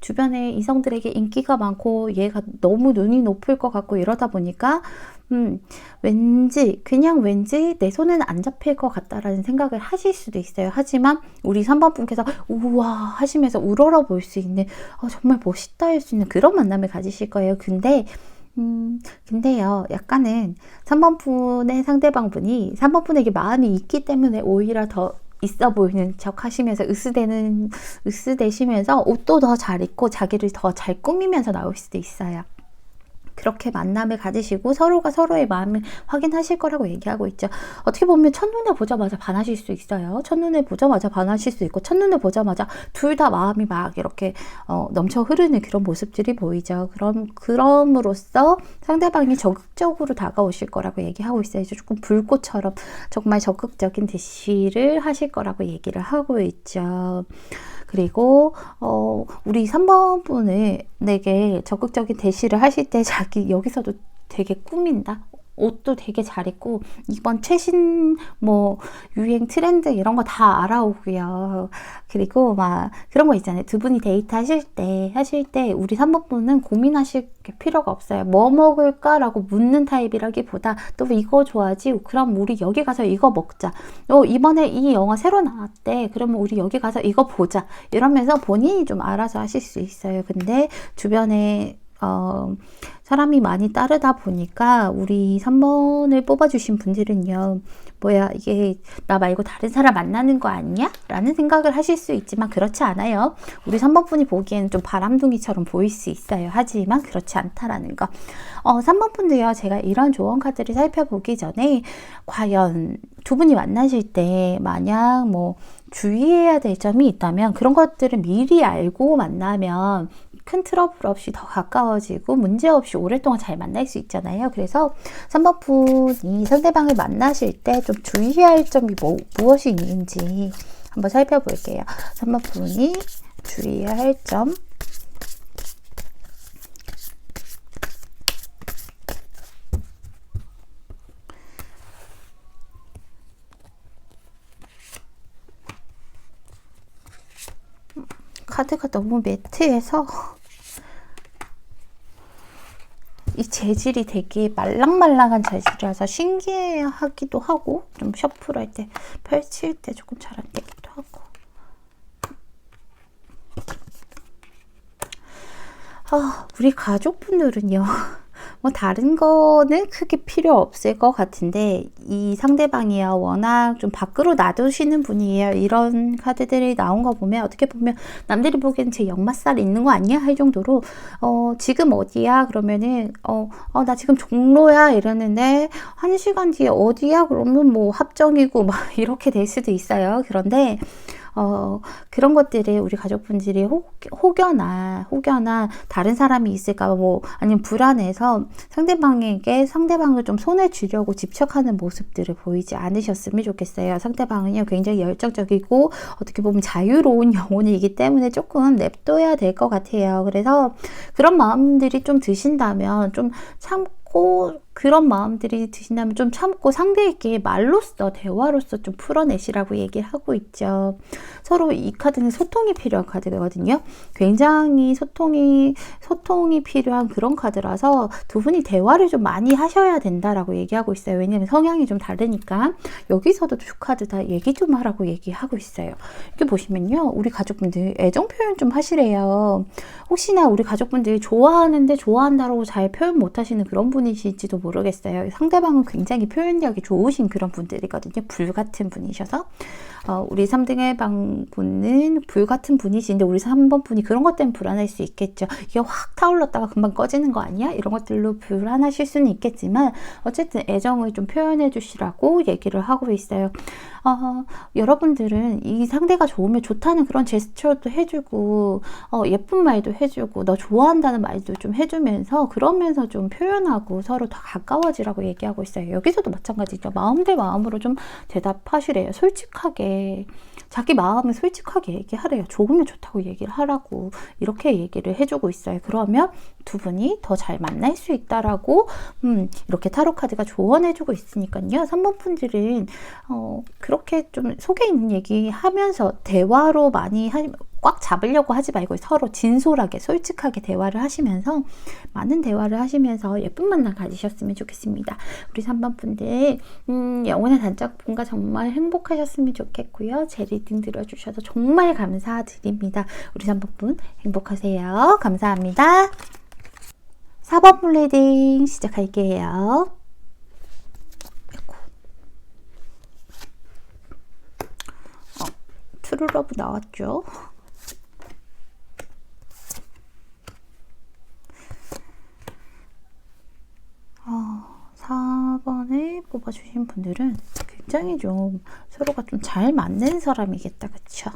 주변에 이성들에게 인기가 많고 얘가 너무 눈이 높을 것 같고 이러다 보니까 왠지 내 손에는 안 잡힐 것 같다라는 생각을 하실 수도 있어요. 하지만 우리 3번 분께서 우와 하시면서 우러러 볼 수 있는 정말 멋있다 할 수 있는 그런 만남을 가지실 거예요. 근데요, 약간은 3번 분의 상대방 분이 3번 분에게 마음이 있기 때문에 오히려 더 있어 보이는 척 하시면서 으스대시면서 옷도 더 잘 입고 자기를 더 잘 꾸미면서 나올 수도 있어요. 그렇게 만남을 가지시고 서로가 서로의 마음을 확인하실 거라고 얘기하고 있죠. 어떻게 보면 첫눈에 보자마자 반하실 수 있어요. 첫눈에 보자마자 반하실 수 있고, 첫눈에 보자마자 둘 다 마음이 막 이렇게 넘쳐 흐르는 그런 모습들이 보이죠. 그럼으로써 상대방이 적극적으로 다가오실 거라고 얘기하고 있어요. 조금 불꽃처럼 정말 적극적인 대시를 하실 거라고 얘기를 하고 있죠. 그리고 우리 3번 분에게 적극적인 대시를 하실 때 자기 여기서도 되게 꾸민다. 옷도 되게 잘 입고 이번 최신 유행 트렌드 이런 거 다 알아오고요. 그리고 막 그런 거 있잖아요. 두 분이 데이트 하실 때 우리 3번 분은 고민하실 필요가 없어요. 뭐 먹을까라고 묻는 타입이라기보다 또 이거 좋아하지? 그럼 우리 여기 가서 이거 먹자. 이번에 이 영화 새로 나왔대. 그러면 우리 여기 가서 이거 보자. 이러면서 본인이 좀 알아서 하실 수 있어요. 근데 주변에 사람이 많이 따르다 보니까 우리 3번을 뽑아주신 분들은요, 뭐야 이게 나 말고 다른 사람 만나는 거 아니야? 라는 생각을 하실 수 있지만 그렇지 않아요. 우리 3번 분이 보기에는 좀 바람둥이처럼 보일 수 있어요. 하지만 그렇지 않다라는 거. 3번 분도요, 제가 이런 조언 카드를 살펴보기 전에 과연 두 분이 만나실 때 만약 주의해야 될 점이 있다면 그런 것들을 미리 알고 만나면 큰 트러블 없이 더 가까워지고 문제없이 오랫동안 잘 만날 수 있잖아요. 그래서 3번 분이 상대방을 만나실 때 좀 주의해야 할 점이 무엇이 있는지 한번 살펴볼게요. 3번 분이 주의해야 할 점. 카드가 너무 매트해서 이 재질이 되게 말랑말랑한 재질이라서 신기하기도 하고 좀 셔플할 때 펼칠 때 조금 잘 안 되기도 하고. 우리 가족분들은요 뭐 다른 거는 크게 필요 없을 것 같은데 이 상대방이요 워낙 좀 밖으로 놔두시는 분이에요. 이런 카드들이 나온 거 보면 어떻게 보면 남들이 보기엔 제 역마살 있는 거 아니야 할 정도로 지금 어디야 그러면은 나 지금 종로야 이러는데 1시간 뒤에 어디야 그러면 뭐 합정이고 막 이렇게 될 수도 있어요. 그런데 그런 것들을 우리 가족분들이 혹여나 다른 사람이 있을까 뭐 아니면 불안해서 상대방을 좀 손에 쥐려고 집착하는 모습들을 보이지 않으셨으면 좋겠어요. 상대방은요 굉장히 열정적이고 어떻게 보면 자유로운 영혼이기 때문에 조금 냅둬야 될 것 같아요. 그래서 그런 마음들이 좀 드신다면 좀 그런 마음들이 드신다면 좀 참고 상대에게 말로써 대화로서 좀 풀어내시라고 얘기를 하고 있죠. 서로 이 카드는 소통이 필요한 카드거든요. 굉장히 소통이 필요한 그런 카드라서 두 분이 대화를 좀 많이 하셔야 된다라고 얘기하고 있어요. 왜냐면 성향이 좀 다르니까. 여기서도 두 카드 다 얘기 좀 하라고 얘기하고 있어요. 이렇게 보시면요. 우리 가족분들 애정 표현 좀 하시래요. 혹시나 우리 가족분들이 좋아하는데 좋아한다라고 잘 표현 못 하시는 그런 분이실지도 모르겠어요. 상대방은 굉장히 표현력이 좋으신 그런 분들이거든요. 불 같은 분이셔서. 우리 3등의 분은 불 같은 분이신데 우리 3번 분이 그런 것 때문에 불안할 수 있겠죠. 이게 확 타올랐다가 금방 꺼지는 거 아니야? 이런 것들로 불안하실 수는 있겠지만 어쨌든 애정을 좀 표현해 주시라고 얘기를 하고 있어요. 여러분들은 이 상대가 좋으면 좋다는 그런 제스처도 해주고 예쁜 말도 해주고 너 좋아한다는 말도 좀 해주면서 그러면서 좀 표현하고 서로 더 가까워지라고 얘기하고 있어요. 여기서도 마찬가지죠. 마음 대 마음으로 좀 대답하시래요. 솔직하게 자기 마음을 솔직하게 얘기하래요. 좋으면 좋다고 얘기를 하라고 이렇게 얘기를 해주고 있어요. 그러면 두 분이 더 잘 만날 수 있다라고 이렇게 타로 카드가 조언해주고 있으니까요. 3번 분들은 그렇게 좀 속에 있는 얘기 하면서 대화로 많이 꽉 잡으려고 하지 말고 서로 진솔하게 솔직하게 대화를 하시면서 많은 대화를 하시면서 예쁜 만남 가지셨으면 좋겠습니다. 우리 3번 분들 영혼의 단짝분과 정말 행복하셨으면 좋겠고요. 제 리딩 들어주셔서 정말 감사드립니다. 우리 3번 분 행복하세요. 감사합니다. 4번 분 리딩 시작할게요. 트루러브 나왔죠. 4번을 뽑아주신 분들은 굉장히 좀 서로가 좀 잘 맞는 사람이겠다. 그쵸?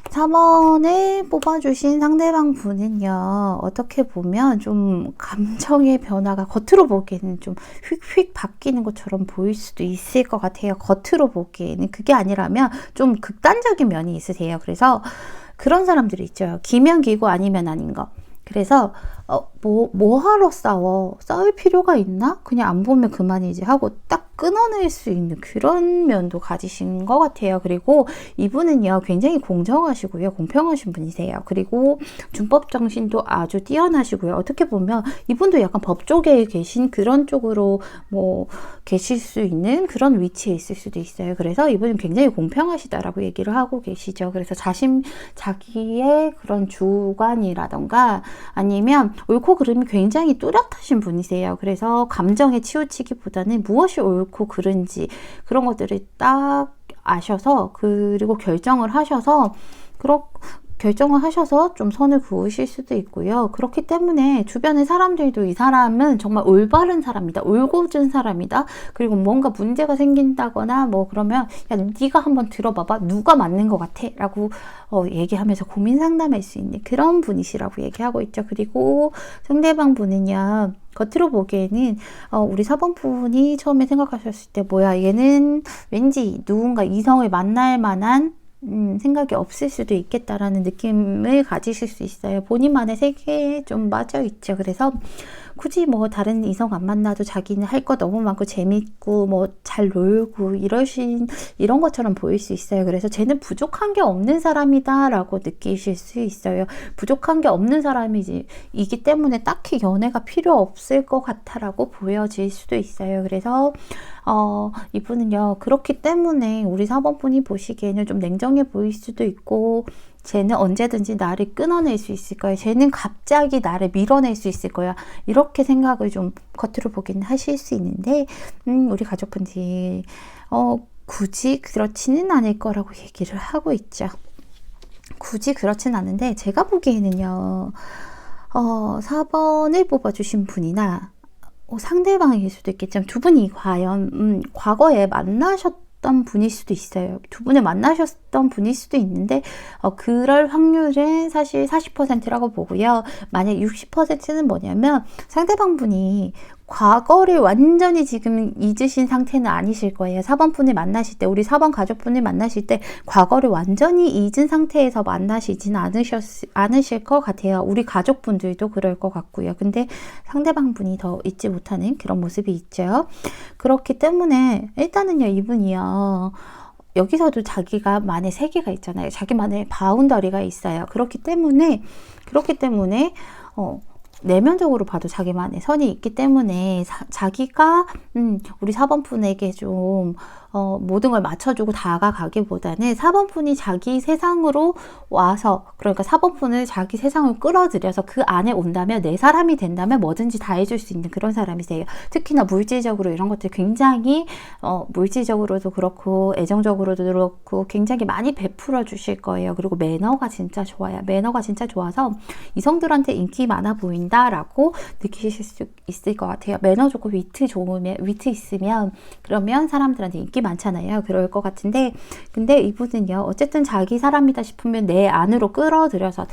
4번을 뽑아주신 상대방 분은요, 어떻게 보면 좀 감정의 변화가 겉으로 보기에는 좀 휙휙 바뀌는 것처럼 보일 수도 있을 것 같아요. 겉으로 보기에는. 그게 아니라면 좀 극단적인 면이 있으세요. 그래서 그런 사람들이 있죠. 기면 기고 아니면 아닌 거. 그래서 뭐 하러 싸워? 싸울 필요가 있나? 그냥 안 보면 그만이지 하고 딱 끊어낼 수 있는 그런 면도 가지신 것 같아요. 그리고 이분은요 굉장히 공정하시고요. 공평하신 분이세요. 그리고 준법 정신도 아주 뛰어나시고요. 어떻게 보면 이분도 약간 법 쪽에 계신 그런 쪽으로 뭐 계실 수 있는 그런 위치에 있을 수도 있어요. 그래서 이분은 굉장히 공평하시다라고 얘기를 하고 계시죠. 그래서 자기의 그런 주관이라던가 아니면 옳고 그름이 굉장히 뚜렷하신 분이세요. 그래서 감정에 치우치기보다는 무엇이 옳고 그른지 그런 것들을 딱 아셔서 그리고 결정을 하셔서 좀 선을 그으실 수도 있고요. 그렇기 때문에 주변의 사람들도 이 사람은 정말 올바른 사람이다. 올곧은 사람이다. 그리고 뭔가 문제가 생긴다거나 뭐 그러면 야 네가 한번 들어봐봐. 누가 맞는 것 같아? 라고 얘기하면서 고민 상담할 수 있는 그런 분이시라고 얘기하고 있죠. 그리고 상대방 분은요. 겉으로 보기에는 우리 4번 분이 처음에 생각하셨을 때 뭐야 얘는 왠지 누군가 이성을 만날 만한 생각이 없을 수도 있겠다라는 느낌을 가지실 수 있어요. 본인만의 세계에 좀 빠져 있죠. 그래서 굳이 뭐 다른 이성 안 만나도 자기는 할 거 너무 많고 재밌고 뭐 잘 놀고 이런 것처럼 보일 수 있어요. 그래서 쟤는 부족한 게 없는 사람이다 라고 느끼실 수 있어요. 부족한 게 없는 사람이기 때문에 딱히 연애가 필요 없을 것 같아 라고 보여질 수도 있어요. 그래서 이분은요, 그렇기 때문에 우리 4번분이 보시기에는 좀 냉정해 보일 수도 있고, 쟤는 언제든지 나를 끊어낼 수 있을 거야. 쟤는 갑자기 나를 밀어낼 수 있을 거야. 이렇게 생각을 좀 겉으로 보긴 하실 수 있는데, 우리 가족분들이, 굳이 그렇지는 않을 거라고 얘기를 하고 있죠. 굳이 그렇진 않은데, 제가 보기에는요, 4번을 뽑아주신 분이나, 상대방일 수도 있겠지만 두 분이 과연 과거에 만나셨던 분일 수도 있어요. 두 분을 만나셨던 분일 수도 있는데 그럴 확률은 사실 40%라고 보고요. 만약 60%는 뭐냐면 상대방 분이 과거를 완전히 지금 잊으신 상태는 아니실 거예요. 4번 분을 만나실 때, 우리 4번 가족분을 만나실 때 과거를 완전히 잊은 상태에서 만나시진 않으실 것 같아요. 우리 가족분들도 그럴 것 같고요. 근데 상대방 분이 더 잊지 못하는 그런 모습이 있죠. 그렇기 때문에 일단은요, 이분이요, 여기서도 자기가만의 세계가 있잖아요. 자기만의 바운더리가 있어요. 그렇기 때문에 내면적으로 봐도 자기만의 선이 있기 때문에 자기가 우리 4번분에게 좀 모든 걸 맞춰주고 다가가기보다는 4번분이 자기 세상으로 와서, 그러니까 4번분을 자기 세상으로 끌어들여서 그 안에 온다면, 내 사람이 된다면 뭐든지 다 해줄 수 있는 그런 사람이세요. 특히나 물질적으로 이런 것들 굉장히 물질적으로도 그렇고 애정적으로도 그렇고 굉장히 많이 베풀어 주실 거예요. 그리고 매너가 진짜 좋아요. 매너가 진짜 좋아서 이성들한테 인기 많아 보인다라고 느끼실 수 있을 것 같아요. 매너 좋고 위트 있으면 그러면 사람들한테 인기 많잖아요. 그럴 것 같은데, 근데 이분은요, 어쨌든 자기 사람이다 싶으면 내 안으로 끌어들여서,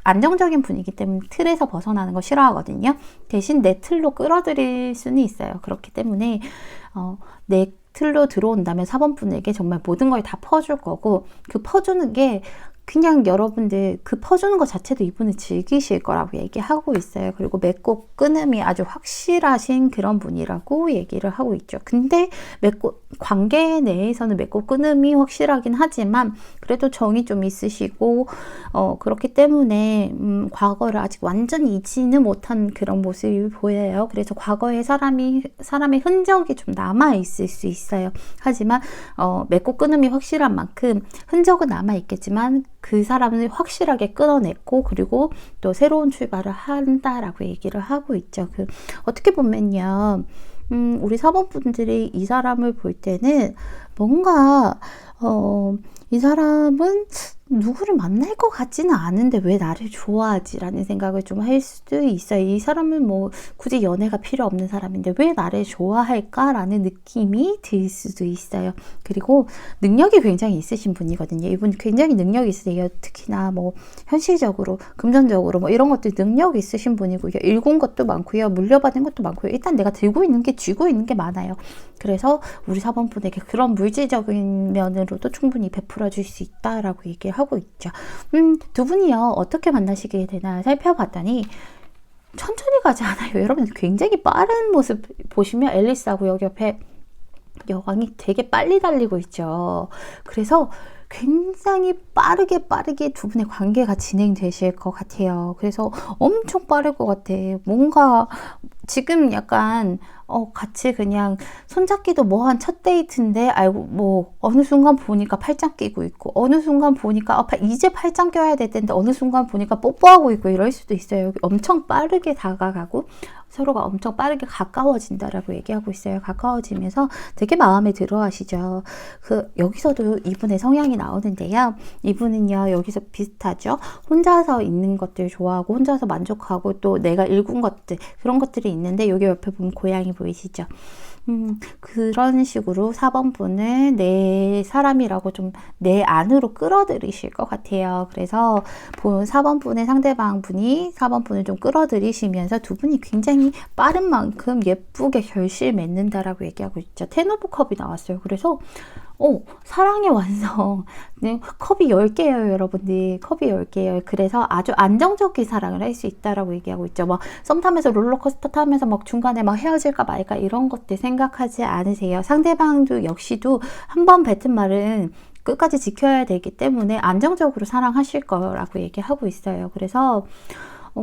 안정적인 분이기 때문에 틀에서 벗어나는 거 싫어하거든요. 대신 내 틀로 끌어들일 수는 있어요. 그렇기 때문에 내 틀로 들어온다면 4번분에게 정말 모든 걸 다 퍼줄 거고, 그 퍼주는 게 그냥 여러분들 그 퍼주는 것 자체도 이분은 즐기실 거라고 얘기하고 있어요. 그리고 맺고 끊음이 아주 확실하신 그런 분이라고 얘기를 하고 있죠. 근데 관계 내에서는 맺고 끊음이 확실하긴 하지만 그래도 정이 좀 있으시고 그렇기 때문에 과거를 아직 완전히 잊지는 못한 그런 모습이 보여요. 그래서 과거에 사람의 흔적이 좀 남아 있을 수 있어요. 하지만 맺고 끊음이 확실한 만큼 흔적은 남아 있겠지만 그 사람을 확실하게 끊어냈고, 그리고 또 새로운 출발을 한다라고 얘기를 하고 있죠. 어떻게 보면요, 우리 4번 분들이 이 사람을 볼 때는 뭔가 이 사람은 누구를 만날 것 같지는 않은데 왜 나를 좋아하지? 라는 생각을 좀 할 수도 있어요. 이 사람은 뭐 굳이 연애가 필요 없는 사람인데 왜 나를 좋아할까? 라는 느낌이 들 수도 있어요. 그리고 능력이 굉장히 있으신 분이거든요. 이분 굉장히 능력이 있으세요. 특히나 뭐 현실적으로, 금전적으로 뭐 이런 것들 능력이 있으신 분이고요. 일군 것도 많고요. 물려받은 것도 많고요. 일단 내가 들고 있는 게, 쥐고 있는 게 많아요. 그래서 우리 4번 분에게 그런 물질적인 면으로도 충분히 베풀어 줄 수 있다라고 얘기하고 있죠. 두 분이요, 어떻게 만나시게 되나 살펴봤더니 천천히 가지 않아요. 여러분 굉장히 빠른 모습 보시면 앨리스하고 여기 옆에 여왕이 되게 빨리 달리고 있죠. 그래서 굉장히 빠르게 두 분의 관계가 진행되실 것 같아요. 그래서 엄청 빠를 것 같아. 뭔가 지금 약간 같이 그냥 손잡기도 뭐 한 첫 데이트인데 알고 뭐 어느 순간 보니까 팔짱 끼고 있고, 어느 순간 보니까 이제 팔짱 껴야 될 텐데 어느 순간 보니까 뽀뽀하고 있고 이럴 수도 있어요. 엄청 빠르게 다가가고 서로가 엄청 빠르게 가까워진다라고 얘기하고 있어요. 가까워지면서 되게 마음에 들어 하시죠. 여기서도 이분의 성향이 나오는데요. 이분은요, 여기서 비슷하죠. 혼자서 있는 것들 좋아하고 혼자서 만족하고 또 내가 일군 것들, 그런 것들이 있는데 여기 옆에 보면 고양이 보이시죠? 그런 식으로 4번 분을 내 사람이라고 좀 내 안으로 끌어들이실 것 같아요. 그래서 4번 분의 상대방 분이 4번 분을 좀 끌어들이시면서 두 분이 굉장히 빠른 만큼 예쁘게 결실 맺는다라고 얘기하고 있죠. 텐 오브 컵이 나왔어요. 그래서 사랑의 완성. 네, 컵이 10개예요, 여러분들. 컵이 10개예요. 그래서 아주 안정적인 사랑을 할 수 있다라고 얘기하고 있죠. 막 썸 타면서 롤러코스터 타면서 막 중간에 막 헤어질까 말까 이런 것들 생각하지 않으세요. 상대방도 역시도 한 번 뱉은 말은 끝까지 지켜야 되기 때문에 안정적으로 사랑하실 거라고 얘기하고 있어요. 그래서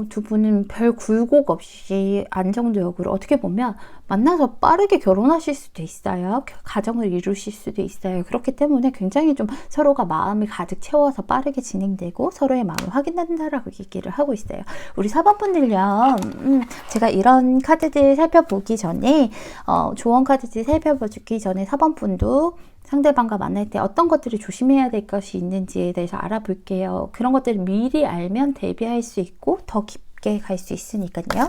두 분은 별 굴곡 없이 안정적으로 어떻게 보면 만나서 빠르게 결혼하실 수도 있어요. 가정을 이루실 수도 있어요. 그렇기 때문에 굉장히 좀 서로가 마음이 가득 채워서 빠르게 진행되고 서로의 마음을 확인한다라고 얘기를 하고 있어요. 우리 4번분들요. 제가 이런 카드들 살펴보기 전에 조언 카드들 살펴보기 전에 4번분도 상대방과 만날 때 어떤 것들을 조심해야 될 것이 있는지에 대해서 알아볼게요. 그런 것들을 미리 알면 대비할 수 있고 더 깊게 갈 수 있으니까요.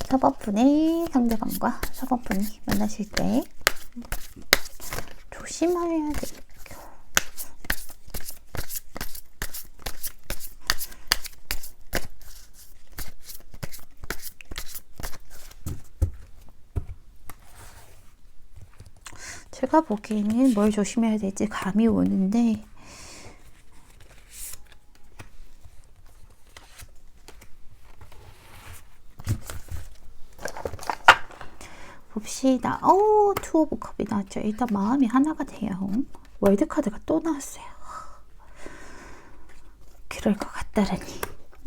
서번분의 상대방과 서번분이 만나실 때 조심해야 될 제가 보기에는 뭘 조심해야 될지 감이 오는데 봅시다. 투 오브 컵이 나왔죠. 일단 마음이 하나가 돼요. 월드카드가 또 나왔어요. 그럴 것 같다라니.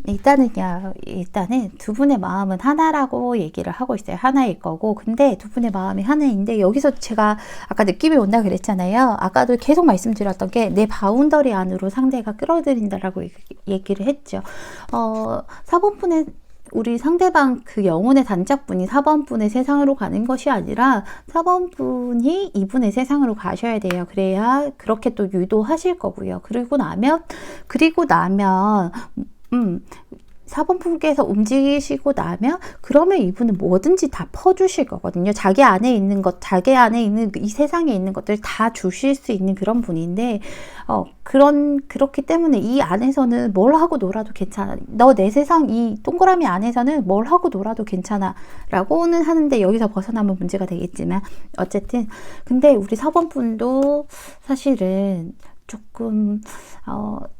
일단은 두 분의 마음은 하나라고 얘기를 하고 있어요. 하나일 거고. 근데 두 분의 마음이 하나인데 여기서 제가 아까 느낌이 온다 그랬잖아요. 아까도 계속 말씀드렸던 게 내 바운더리 안으로 상대가 끌어들인다라고 얘기를 했죠. 4번분의 우리 상대방 그 영혼의 단짝분이 4번분의 세상으로 가는 것이 아니라 4번분이 이분의 세상으로 가셔야 돼요. 그래야 그렇게 또 유도하실 거고요. 그리고 나면 4번분께서 움직이시고 나면 그러면 이분은 뭐든지 다 퍼주실 거거든요. 자기 안에 있는 이 세상에 있는 것들 다 주실 수 있는 그런 분인데 그렇기 때문에 이 안에서는 뭘 하고 놀아도 괜찮아. 너 내 세상 이 동그라미 안에서는 뭘 하고 놀아도 괜찮아 라고는 하는데 여기서 벗어나면 문제가 되겠지만 어쨌든 근데 우리 4번분도 사실은 조금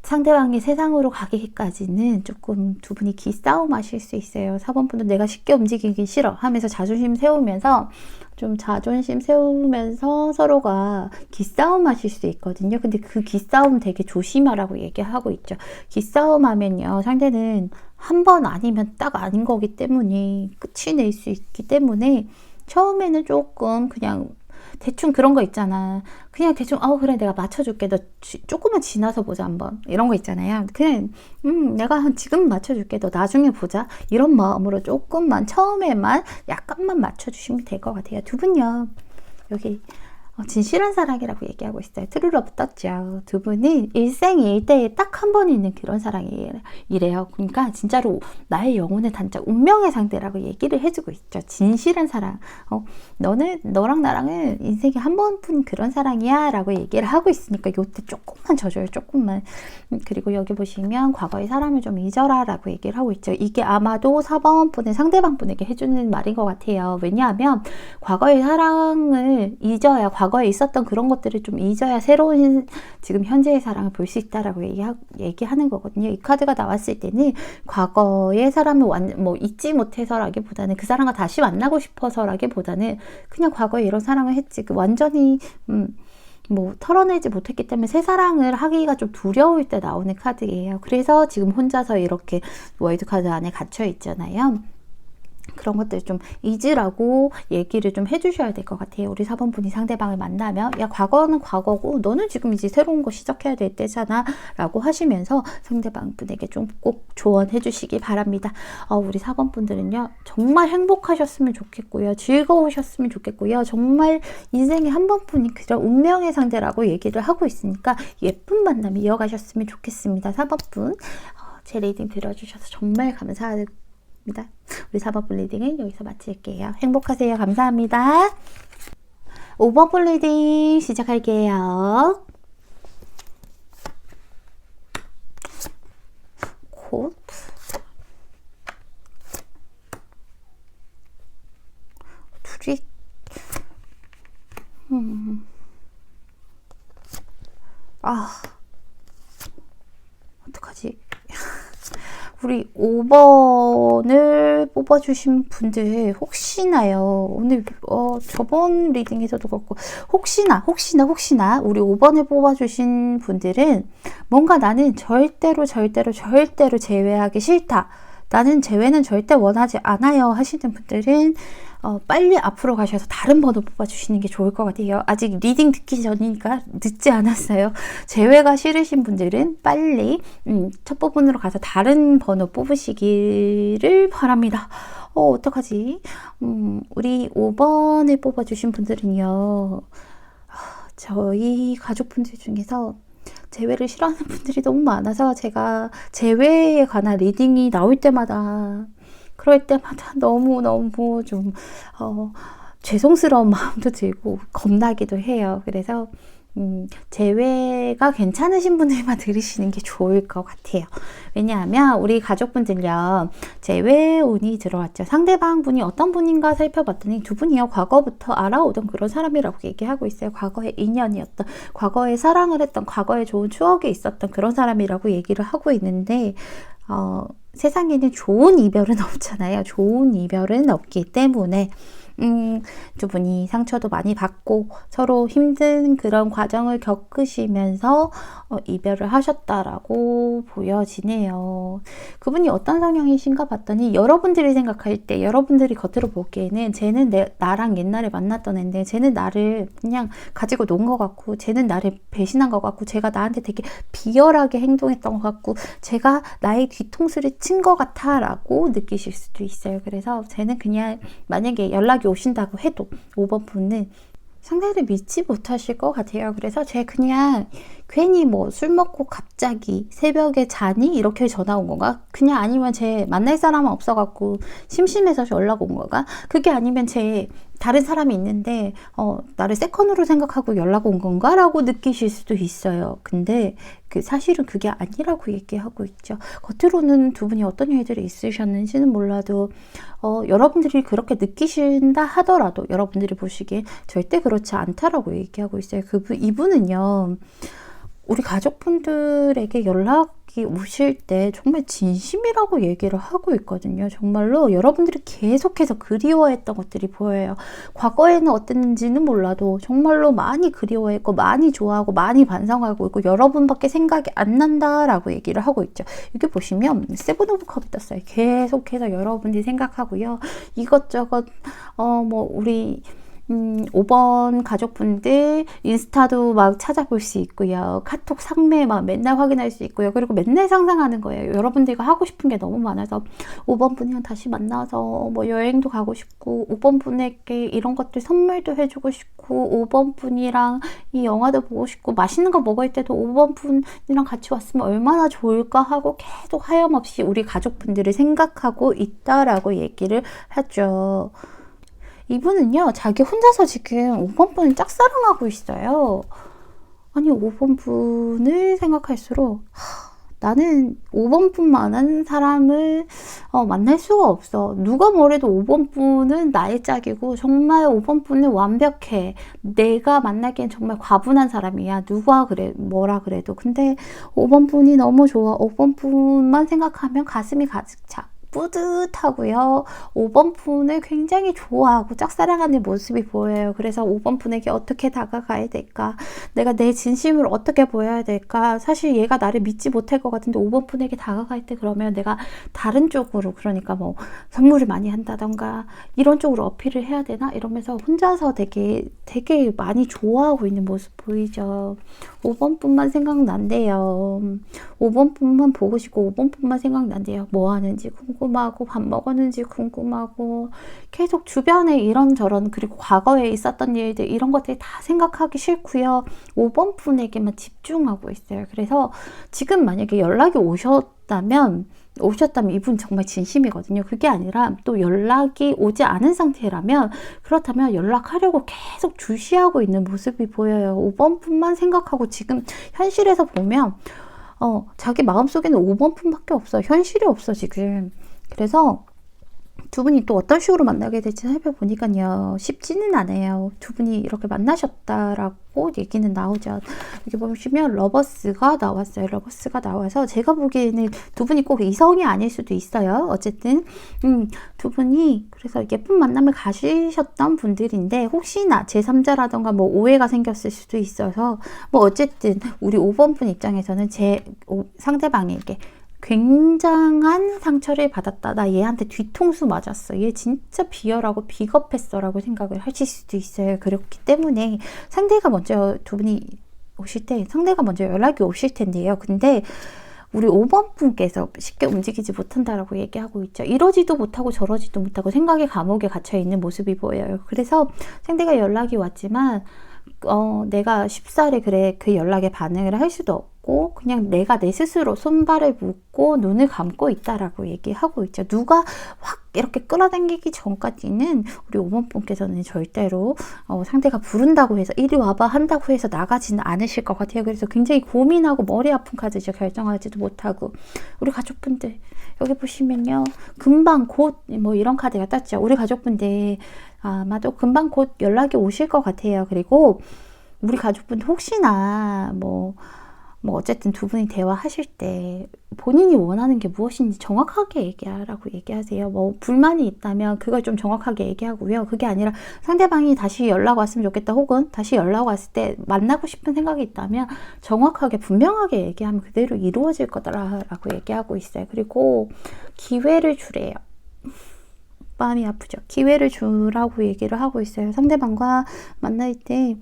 상대방이 세상으로 가기까지는 조금 두 분이 기싸움 하실 수 있어요. 4번분도 내가 쉽게 움직이기 싫어 하면서 자존심 세우면서 서로가 기싸움 하실 수 있거든요. 근데 그 기싸움 되게 조심하라고 얘기하고 있죠. 기싸움 하면요. 상대는 한 번 아니면 딱 아닌 거기 때문에 끝이 낼 수 있기 때문에 처음에는 조금 그냥 대충 그런 거 있잖아. 그냥 대충 그래 내가 맞춰줄게. 너 조금만 지나서 보자 한번. 이런 거 있잖아요. 그냥 내가 지금 맞춰줄게. 너 나중에 보자. 이런 마음으로 조금만 처음에만 약간만 맞춰주시면 될 것 같아요. 두 분요. 여기 진실한 사랑이라고 얘기하고 있어요. 트루러브 떴죠. 두 분이 일생일대에 딱 한 번 있는 그런 사랑이래요. 그러니까 진짜로 나의 영혼의 단짝, 운명의 상대라고 얘기를 해주고 있죠. 진실한 사랑. 너랑 나랑은 인생에 한 번뿐 그런 사랑이야 라고 얘기를 하고 있으니까 요때 조금만 져줘요. 조금만. 그리고 여기 보시면 과거의 사람을 좀 잊어라 라고 얘기를 하고 있죠. 이게 아마도 4번 분의 상대방 분에게 해주는 말인 것 같아요. 왜냐하면 과거의 사랑을 잊어야 과거에 있었던 그런 것들을 좀 잊어야 새로운 지금 현재의 사랑을 볼 수 있다라고 얘기하는 거거든요. 이 카드가 나왔을 때는 과거의 사람을 잊지 못해서라기보다는 그 사람과 다시 만나고 싶어서라기보다는 그냥 과거에 이런 사랑을 했지 완전히 털어내지 못했기 때문에 새 사랑을 하기가 좀 두려울 때 나오는 카드예요. 그래서 지금 혼자서 이렇게 월드카드 안에 갇혀 있잖아요. 그런 것들 좀 잊으라고 얘기를 좀 해주셔야 될 것 같아요. 우리 4번분이 상대방을 만나면 야 과거는 과거고 너는 지금 이제 새로운 거 시작해야 될 때잖아 라고 하시면서 상대방분에게 좀 꼭 조언해 주시기 바랍니다. 우리 4번분들은요 정말 행복하셨으면 좋겠고요. 즐거우셨으면 좋겠고요. 정말 인생에 한 번뿐인 그런 운명의 상대라고 얘기를 하고 있으니까 예쁜 만남 이어가셨으면 좋겠습니다. 4번분 제 리딩 들어주셔서 정말 감사합니다. 우리 4번분 리딩은 여기서 마칠게요. 행복하세요. 감사합니다. 5번분 리딩 시작할게요. 음. 아, 어떡하지? 우리 5번을 뽑아주신 분들 혹시나요, 오늘 저번 리딩에서도 그렇고 혹시나 우리 5번을 뽑아주신 분들은 뭔가 나는 절대로 제외하기 싫다, 나는 제외는 절대 원하지 않아요 하시는 분들은 빨리 앞으로 가셔서 다른 번호 뽑아주시는 게 좋을 것 같아요. 아직 리딩 듣기 전이니까 늦지 않았어요. 제외가 싫으신 분들은 빨리 첫 부분으로 가서 다른 번호 뽑으시기를 바랍니다. 어떡하지? 우리 5번을 뽑아주신 분들은요, 저희 가족분들 중에서 제외를 싫어하는 분들이 너무 많아서 제가 제외에 관한 리딩이 나올 때마다 그럴 때마다 너무너무 좀 죄송스러운 마음도 들고 겁나기도 해요. 그래서 제외가 괜찮으신 분들만 들으시는 게 좋을 것 같아요. 왜냐하면 우리 가족분들요, 제외 운이 들어왔죠. 상대방 분이 어떤 분인가 살펴봤더니 두 분이요, 과거부터 알아오던 그런 사람이라고 얘기하고 있어요. 과거의 인연이었던, 과거에 사랑을 했던, 과거에 좋은 추억이 있었던 그런 사람이라고 얘기를 하고 있는데, 세상에는 좋은 이별은 없잖아요. 좋은 이별은 없기 때문에 두 분이 상처도 많이 받고 서로 힘든 그런 과정을 겪으시면서 이별을 하셨다라고 보여지네요. 그분이 어떤 성향이신가 봤더니, 여러분들이 생각할 때, 여러분들이 겉으로 보기에는 쟤는 나랑 옛날에 만났던 애인데 쟤는 나를 그냥 가지고 논 것 같고, 쟤는 나를 배신한 것 같고, 제가 나한테 되게 비열하게 행동했던 것 같고, 제가 나의 뒤통수를 친 것 같아 라고 느끼실 수도 있어요. 그래서 쟤는 그냥, 만약에 연락이 오신다고 해도 5번 분은 상대를 믿지 못하실 것 같아요. 그래서 쟤 그냥 괜히 뭐 술 먹고 갑자기 새벽에 자니? 이렇게 전화 온 건가? 그냥, 아니면 쟤 만날 사람은 없어갖고 심심해서 연락 온 건가? 그게 아니면 쟤 다른 사람이 있는데 나를 세컨으로 생각하고 연락 온 건가? 라고 느끼실 수도 있어요. 근데 사실은 그게 아니라고 얘기하고 있죠. 겉으로는 두 분이 어떤 일들이 있으셨는지는 몰라도 여러분들이 그렇게 느끼신다 하더라도 여러분들이 보시기에 절대 그렇지 않다라고 얘기하고 있어요. 이분은요, 우리 가족분들에게 연락이 오실 때 정말 진심이라고 얘기를 하고 있거든요. 정말로 여러분들이 계속해서 그리워했던 것들이 보여요. 과거에는 어땠는지는 몰라도 정말로 많이 그리워했고, 많이 좋아하고, 많이 반성하고 있고, 여러분밖에 생각이 안 난다라고 얘기를 하고 있죠. 이게 보시면 세븐 오브 컵이 떴어요. 계속해서 여러분들이 생각하고요. 이것저것 우리 5번 가족분들 인스타도 막 찾아볼 수 있고요. 카톡 상매 막 맨날 확인할 수 있고요. 그리고 맨날 상상하는 거예요. 여러분들과 하고 싶은 게 너무 많아서 5번 분이랑 다시 만나서 뭐 여행도 가고 싶고, 5번 분에게 이런 것들 선물도 해주고 싶고, 5번 분이랑 이 영화도 보고 싶고, 맛있는 거 먹을 때도 5번 분이랑 같이 왔으면 얼마나 좋을까 하고 계속 하염없이 우리 가족분들을 생각하고 있다라고 얘기를 하죠. 이분은요, 자기 혼자서 지금 5번 분을 짝사랑하고 있어요. 아니, 5번 분을 생각할수록 나는 5번 분만한 사람을 만날 수가 없어. 누가 뭐래도 5번 분은 나의 짝이고, 정말 5번 분은 완벽해. 내가 만나기엔 정말 과분한 사람이야. 누가 그래 뭐라 그래도. 근데 5번 분이 너무 좋아. 5번 분만 생각하면 가슴이 가득 차. 뿌듯하고요. 5번 분을 굉장히 좋아하고 짝사랑하는 모습이 보여요. 그래서 5번 분에게 어떻게 다가가야 될까? 내가 내 진심을 어떻게 보여야 될까? 사실 얘가 나를 믿지 못할 것 같은데 5번 분에게 다가갈 때 그러면 내가 다른 쪽으로, 그러니까 뭐 선물을 많이 한다던가 이런 쪽으로 어필을 해야 되나? 이러면서 혼자서 되게 많이 좋아하고 있는 모습 보이죠. 5번 분만 생각난대요. 5번 분만 보고 싶고 5번 분만 생각난대요. 뭐 하는지 궁금하고, 밥 먹었는지 궁금하고, 계속 주변에 이런저런, 그리고 과거에 있었던 일들, 이런 것들이 다 생각하기 싫고요. 5번 분에게만 집중하고 있어요. 그래서 지금 만약에 연락이 오셨다면 이분 정말 진심이거든요. 그게 아니라 또 연락이 오지 않은 상태라면, 그렇다면 연락하려고 계속 주시하고 있는 모습이 보여요. 5번 분만 생각하고, 지금 현실에서 보면 자기 마음속에는 5번 분밖에 없어. 현실이 없어 지금. 그래서 두 분이 또 어떤 식으로 만나게 될지 살펴보니까요. 쉽지는 않아요. 두 분이 이렇게 만나셨다라고 얘기는 나오죠. 여기 보시면 러버스가 나왔어요. 러버스가 나와서 제가 보기에는 두 분이 꼭 이성이 아닐 수도 있어요. 어쨌든 두 분이 그래서 예쁜 만남을 가지셨던 분들인데 혹시나 제3자라던가 뭐 오해가 생겼을 수도 있어서 뭐 어쨌든 우리 5번 분 입장에서는 제 상대방에게 굉장한 상처를 받았다. 나 얘한테 뒤통수 맞았어. 얘 진짜 비열하고 비겁했어 라고 생각을 하실 수도 있어요. 그렇기 때문에 상대가 먼저 두 분이 오실 때 상대가 먼저 연락이 오실 텐데요. 근데 우리 5번 분께서 쉽게 움직이지 못한다라고 얘기하고 있죠. 이러지도 못하고 저러지도 못하고 생각의 감옥에 갇혀있는 모습이 보여요. 그래서 상대가 연락이 왔지만 내가 쉽사리 그래 그 연락에 반응을 할 수도 없고 그냥 내가 내 스스로 손발을 묶고 눈을 감고 있다라고 얘기하고 있죠. 누가 확 이렇게 끌어당기기 전까지는 우리 5번 분께서는 절대로 상대가 부른다고 해서 이리 와봐 한다고 해서 나가지는 않으실 것 같아요. 그래서 굉장히 고민하고 머리 아픈 카드죠. 결정하지도 못하고. 우리 가족분들 여기 보시면요. 금방 곧 뭐 이런 카드가 떴죠. 우리 가족분들 아마도 금방 곧 연락이 오실 것 같아요. 그리고 우리 가족분 혹시나 뭐 어쨌든 두 분이 대화하실 때 본인이 원하는 게 무엇인지 정확하게 얘기하라고 얘기하세요. 뭐 불만이 있다면 그걸 좀 정확하게 얘기하고요. 그게 아니라 상대방이 다시 연락 왔으면 좋겠다 혹은 다시 연락 왔을 때 만나고 싶은 생각이 있다면 정확하게 분명하게 얘기하면 그대로 이루어질 거다라고 얘기하고 있어요. 그리고 기회를 주래요. 마음이 아프죠. 기회를 주라고 얘기를 하고 있어요. 상대방과 만날 때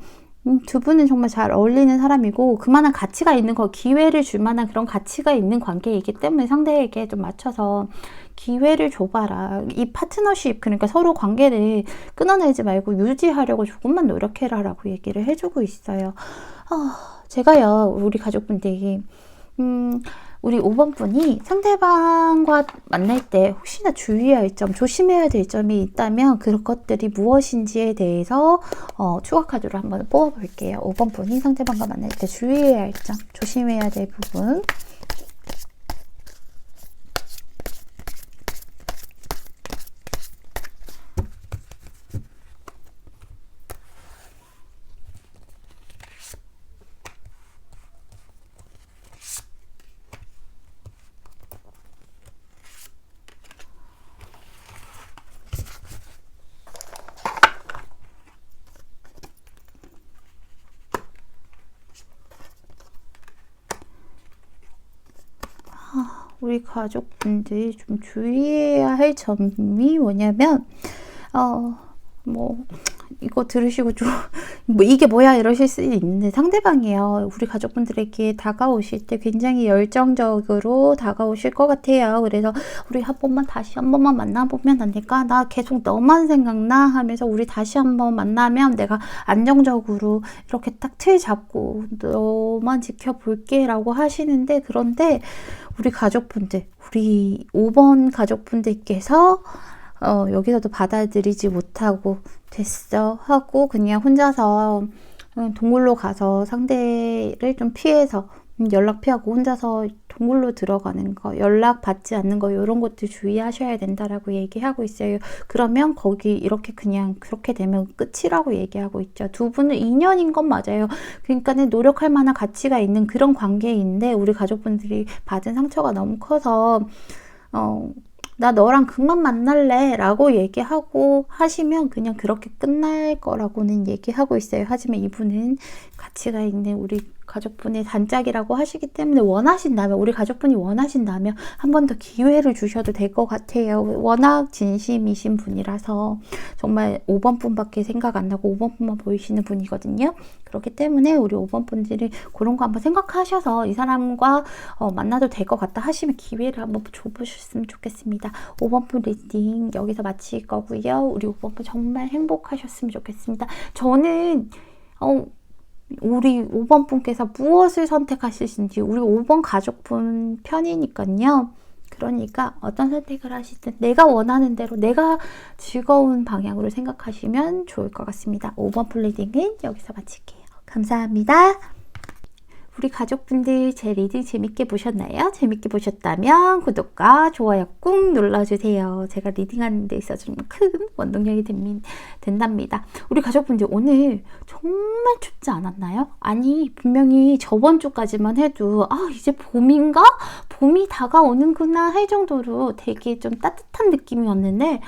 두 분은 정말 잘 어울리는 사람이고 그만한 가치가 있는 거 기회를 줄 만한 그런 가치가 있는 관계이기 때문에 상대에게 좀 맞춰서 기회를 줘봐라. 이 파트너십 그러니까 서로 관계를 끊어내지 말고 유지하려고 조금만 노력해라 라고 얘기를 해주고 있어요. 제가요 우리 가족분들이 우리 5번 분이 상대방과 만날 때 혹시나 주의해야 할 점, 조심해야 될 점이 있다면 그런 것들이 무엇인지에 대해서 추가 카드로 한번 뽑아볼게요. 5번 분이 상대방과 만날 때 주의해야 할 점, 조심해야 될 부분. 우리 가족분들이 좀 주의해야 할 점이 뭐냐면 이거 들으시고 좀 뭐 이게 뭐야 이러실 수 있는데 상대방이요 우리 가족분들에게 다가오실 때 굉장히 열정적으로 다가오실 것 같아요. 그래서 우리 다시 한 번만 만나보면 안 될까? 나 계속 너만 생각나 하면서 우리 다시 한 번 만나면 내가 안정적으로 이렇게 딱 틀 잡고 너만 지켜볼게 라고 하시는데 그런데 우리 가족분들 우리 5번 가족분들께서 여기서도 받아들이지 못하고 됐어 하고 그냥 혼자서 동굴로 가서 상대를 좀 피해서 연락 피하고 혼자서 동굴로 들어가는 거, 연락 받지 않는 거 이런 것들 주의하셔야 된다라고 얘기하고 있어요. 그러면 거기 이렇게 그냥 그렇게 되면 끝이라고 얘기하고 있죠. 두 분은 인연인 건 맞아요. 그러니까는 노력할 만한 가치가 있는 그런 관계인데 우리 가족분들이 받은 상처가 너무 커서 나 너랑 그만 만날래 라고 얘기하고 하시면 그냥 그렇게 끝날 거라고는 얘기하고 있어요. 하지만 이분은 가치가 있는 우리 가족분의 단짝이라고 하시기 때문에 원하신다면 우리 가족분이 원하신다면 한 번 더 기회를 주셔도 될 것 같아요. 워낙 진심이신 분이라서 정말 5번 분밖에 생각 안 나고 5번 분만 보이시는 분이거든요. 그렇기 때문에 우리 5번 분들이 그런 거 한번 생각하셔서 이 사람과 만나도 될 것 같다 하시면 기회를 한번 줘보셨으면 좋겠습니다. 5번 분 리딩 여기서 마칠 거고요. 우리 5번 분 정말 행복하셨으면 좋겠습니다. 저는 우리 5번 분께서 무엇을 선택하실지 우리 5번 가족분 편이니까요. 그러니까 어떤 선택을 하시든 내가 원하는 대로 내가 즐거운 방향으로 생각하시면 좋을 것 같습니다. 5번 플리딩은 여기서 마칠게요. 감사합니다. 우리 가족분들 제 리딩 재밌게 보셨나요? 재밌게 보셨다면 구독과 좋아요 꾹 눌러주세요. 제가 리딩하는 데 있어서 좀 큰 원동력이 된답니다. 우리 가족분들 오늘 정말 춥지 않았나요? 아니 분명히 저번 주까지만 해도 이제 봄인가? 봄이 다가오는구나 할 정도로 되게 좀 따뜻한 느낌이었는데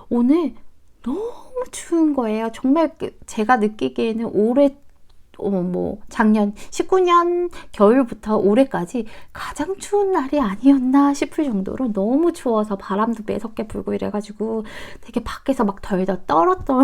오늘 너무 추운 거예요. 정말 제가 느끼기에는 올해 작년 19년 겨울부터 올해까지 가장 추운 날이 아니었나 싶을 정도로 너무 추워서 바람도 매섭게 불고 이래가지고 되게 밖에서 막 덜덜 떨었던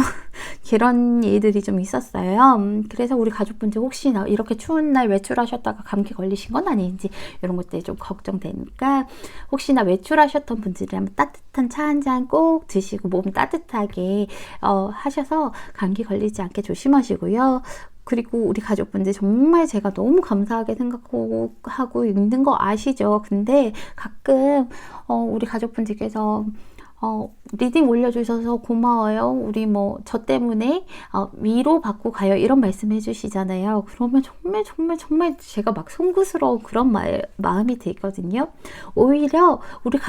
그런 일들이 좀 있었어요. 그래서 우리 가족분들 혹시나 이렇게 추운 날 외출하셨다가 감기 걸리신 건 아닌지 이런 것들이 좀 걱정되니까 혹시나 외출하셨던 분들이라면 따뜻한 차 한 잔 꼭 드시고 몸 따뜻하게 하셔서 감기 걸리지 않게 조심하시고요. 그리고 우리 가족분들 정말 제가 너무 감사하게 생각하고 있는 거 아시죠? 근데 가끔 우리 가족분들께서 리딩 올려주셔서 고마워요. 우리 저 때문에 위로받고 가요. 이런 말씀 해주시잖아요. 그러면 정말 제가 막 송구스러운 그런 마음이 들거든요. 오히려 우리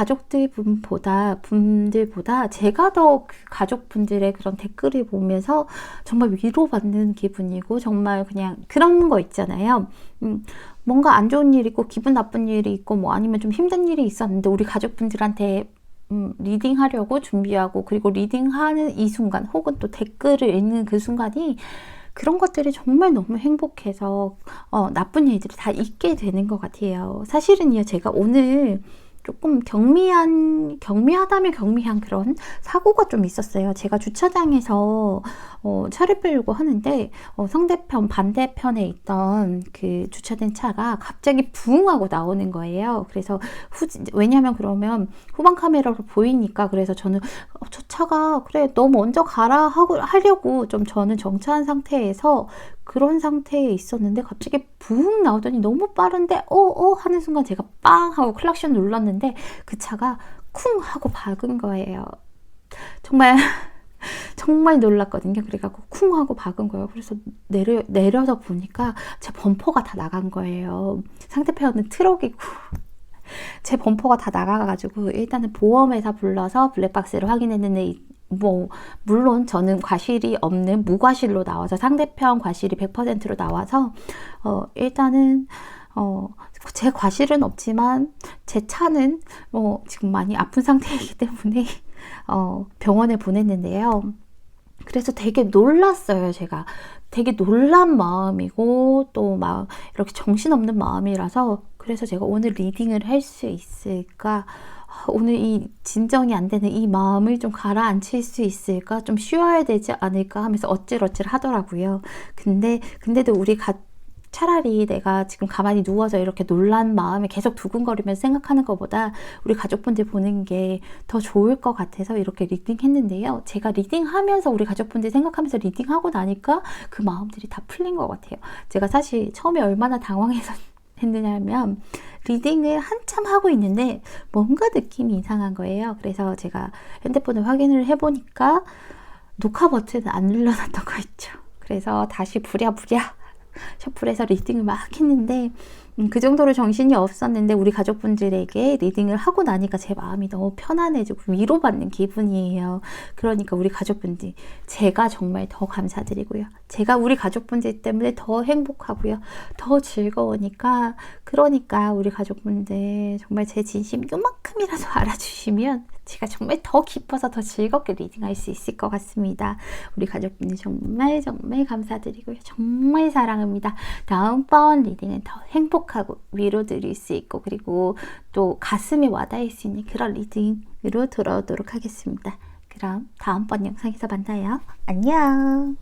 분들보다 제가 더 그 가족분들의 그런 댓글을 보면서 정말 위로받는 기분이고 정말 그냥 그런 거 있잖아요. 뭔가 안 좋은 일이 있고 기분 나쁜 일이 있고 아니면 좀 힘든 일이 있었는데 우리 가족분들한테 리딩하려고 준비하고 그리고 리딩하는 이 순간 혹은 또 댓글을 읽는 그 순간이 그런 것들이 정말 너무 행복해서 나쁜 일들이 다 잊게 되는 것 같아요. 사실은요 제가 오늘 조금 경미하다면 경미한 그런 사고가 좀 있었어요. 제가 주차장에서 차를 빼려고 하는데 상대편 반대편에 있던 그 주차된 차가 갑자기 붕 하고 나오는 거예요. 그래서 왜냐면 그러면 후방 카메라로 보이니까 그래서 저는 저 차가 그래 너 먼저 가라 하려고 좀 저는 정차한 상태에서 그런 상태에 있었는데 갑자기 붕 나오더니 너무 빠른데 하는 순간 제가 빵 하고 클락션 눌렀는데 그 차가 쿵 하고 박은 거예요. 정말 놀랐거든요. 그래갖고 쿵 하고 박은 거예요. 그래서 내려서 보니까 제 범퍼가 다 나간 거예요. 상대편은 트럭이고 제 범퍼가 다 나가가지고 일단은 보험회사 불러서 블랙박스를 확인했는데 물론 저는 과실이 없는 무과실로 나와서 상대편 과실이 100%로 나와서 일단은 제 과실은 없지만 제 차는 지금 많이 아픈 상태이기 때문에 병원에 보냈는데요. 그래서 되게 놀랐어요. 제가 되게 놀란 마음이고 또 막 이렇게 정신없는 마음이라서 그래서 제가 오늘 리딩을 할 수 있을까, 오늘 이 진정이 안 되는 이 마음을 좀 가라앉힐 수 있을까, 좀 쉬어야 되지 않을까 하면서 어찔어찔 하더라고요. 근데도 차라리 내가 지금 가만히 누워서 이렇게 놀란 마음에 계속 두근거리면서 생각하는 것보다 우리 가족분들 보는 게 더 좋을 것 같아서 이렇게 리딩했는데요. 제가 리딩하면서 우리 가족분들 생각하면서 리딩하고 나니까 그 마음들이 다 풀린 것 같아요. 제가 사실 처음에 얼마나 당황해서 했느냐면 리딩을 한참 하고 있는데 뭔가 느낌이 이상한 거예요. 그래서 제가 핸드폰을 확인을 해보니까 녹화 버튼을 안 눌러놨던 거 있죠. 그래서 다시 부랴부랴 셔플해서 리딩을 막 했는데 그 정도로 정신이 없었는데 우리 가족분들에게 리딩을 하고 나니까 제 마음이 너무 편안해지고 위로받는 기분이에요. 그러니까 우리 가족분들 제가 정말 더 감사드리고요. 제가 우리 가족분들 때문에 더 행복하고요. 더 즐거우니까 그러니까 우리 가족분들 정말 제 진심 요만큼이라도 알아주시면 제가 정말 더 기뻐서 더 즐겁게 리딩할 수 있을 것 같습니다. 우리 가족분들 정말 감사드리고요. 정말 사랑합니다. 다음번 리딩은 더 행복하고 위로드릴 수 있고 그리고 또 가슴에 와닿을 수 있는 그런 리딩으로 돌아오도록 하겠습니다. 그럼 다음번 영상에서 만나요. 안녕.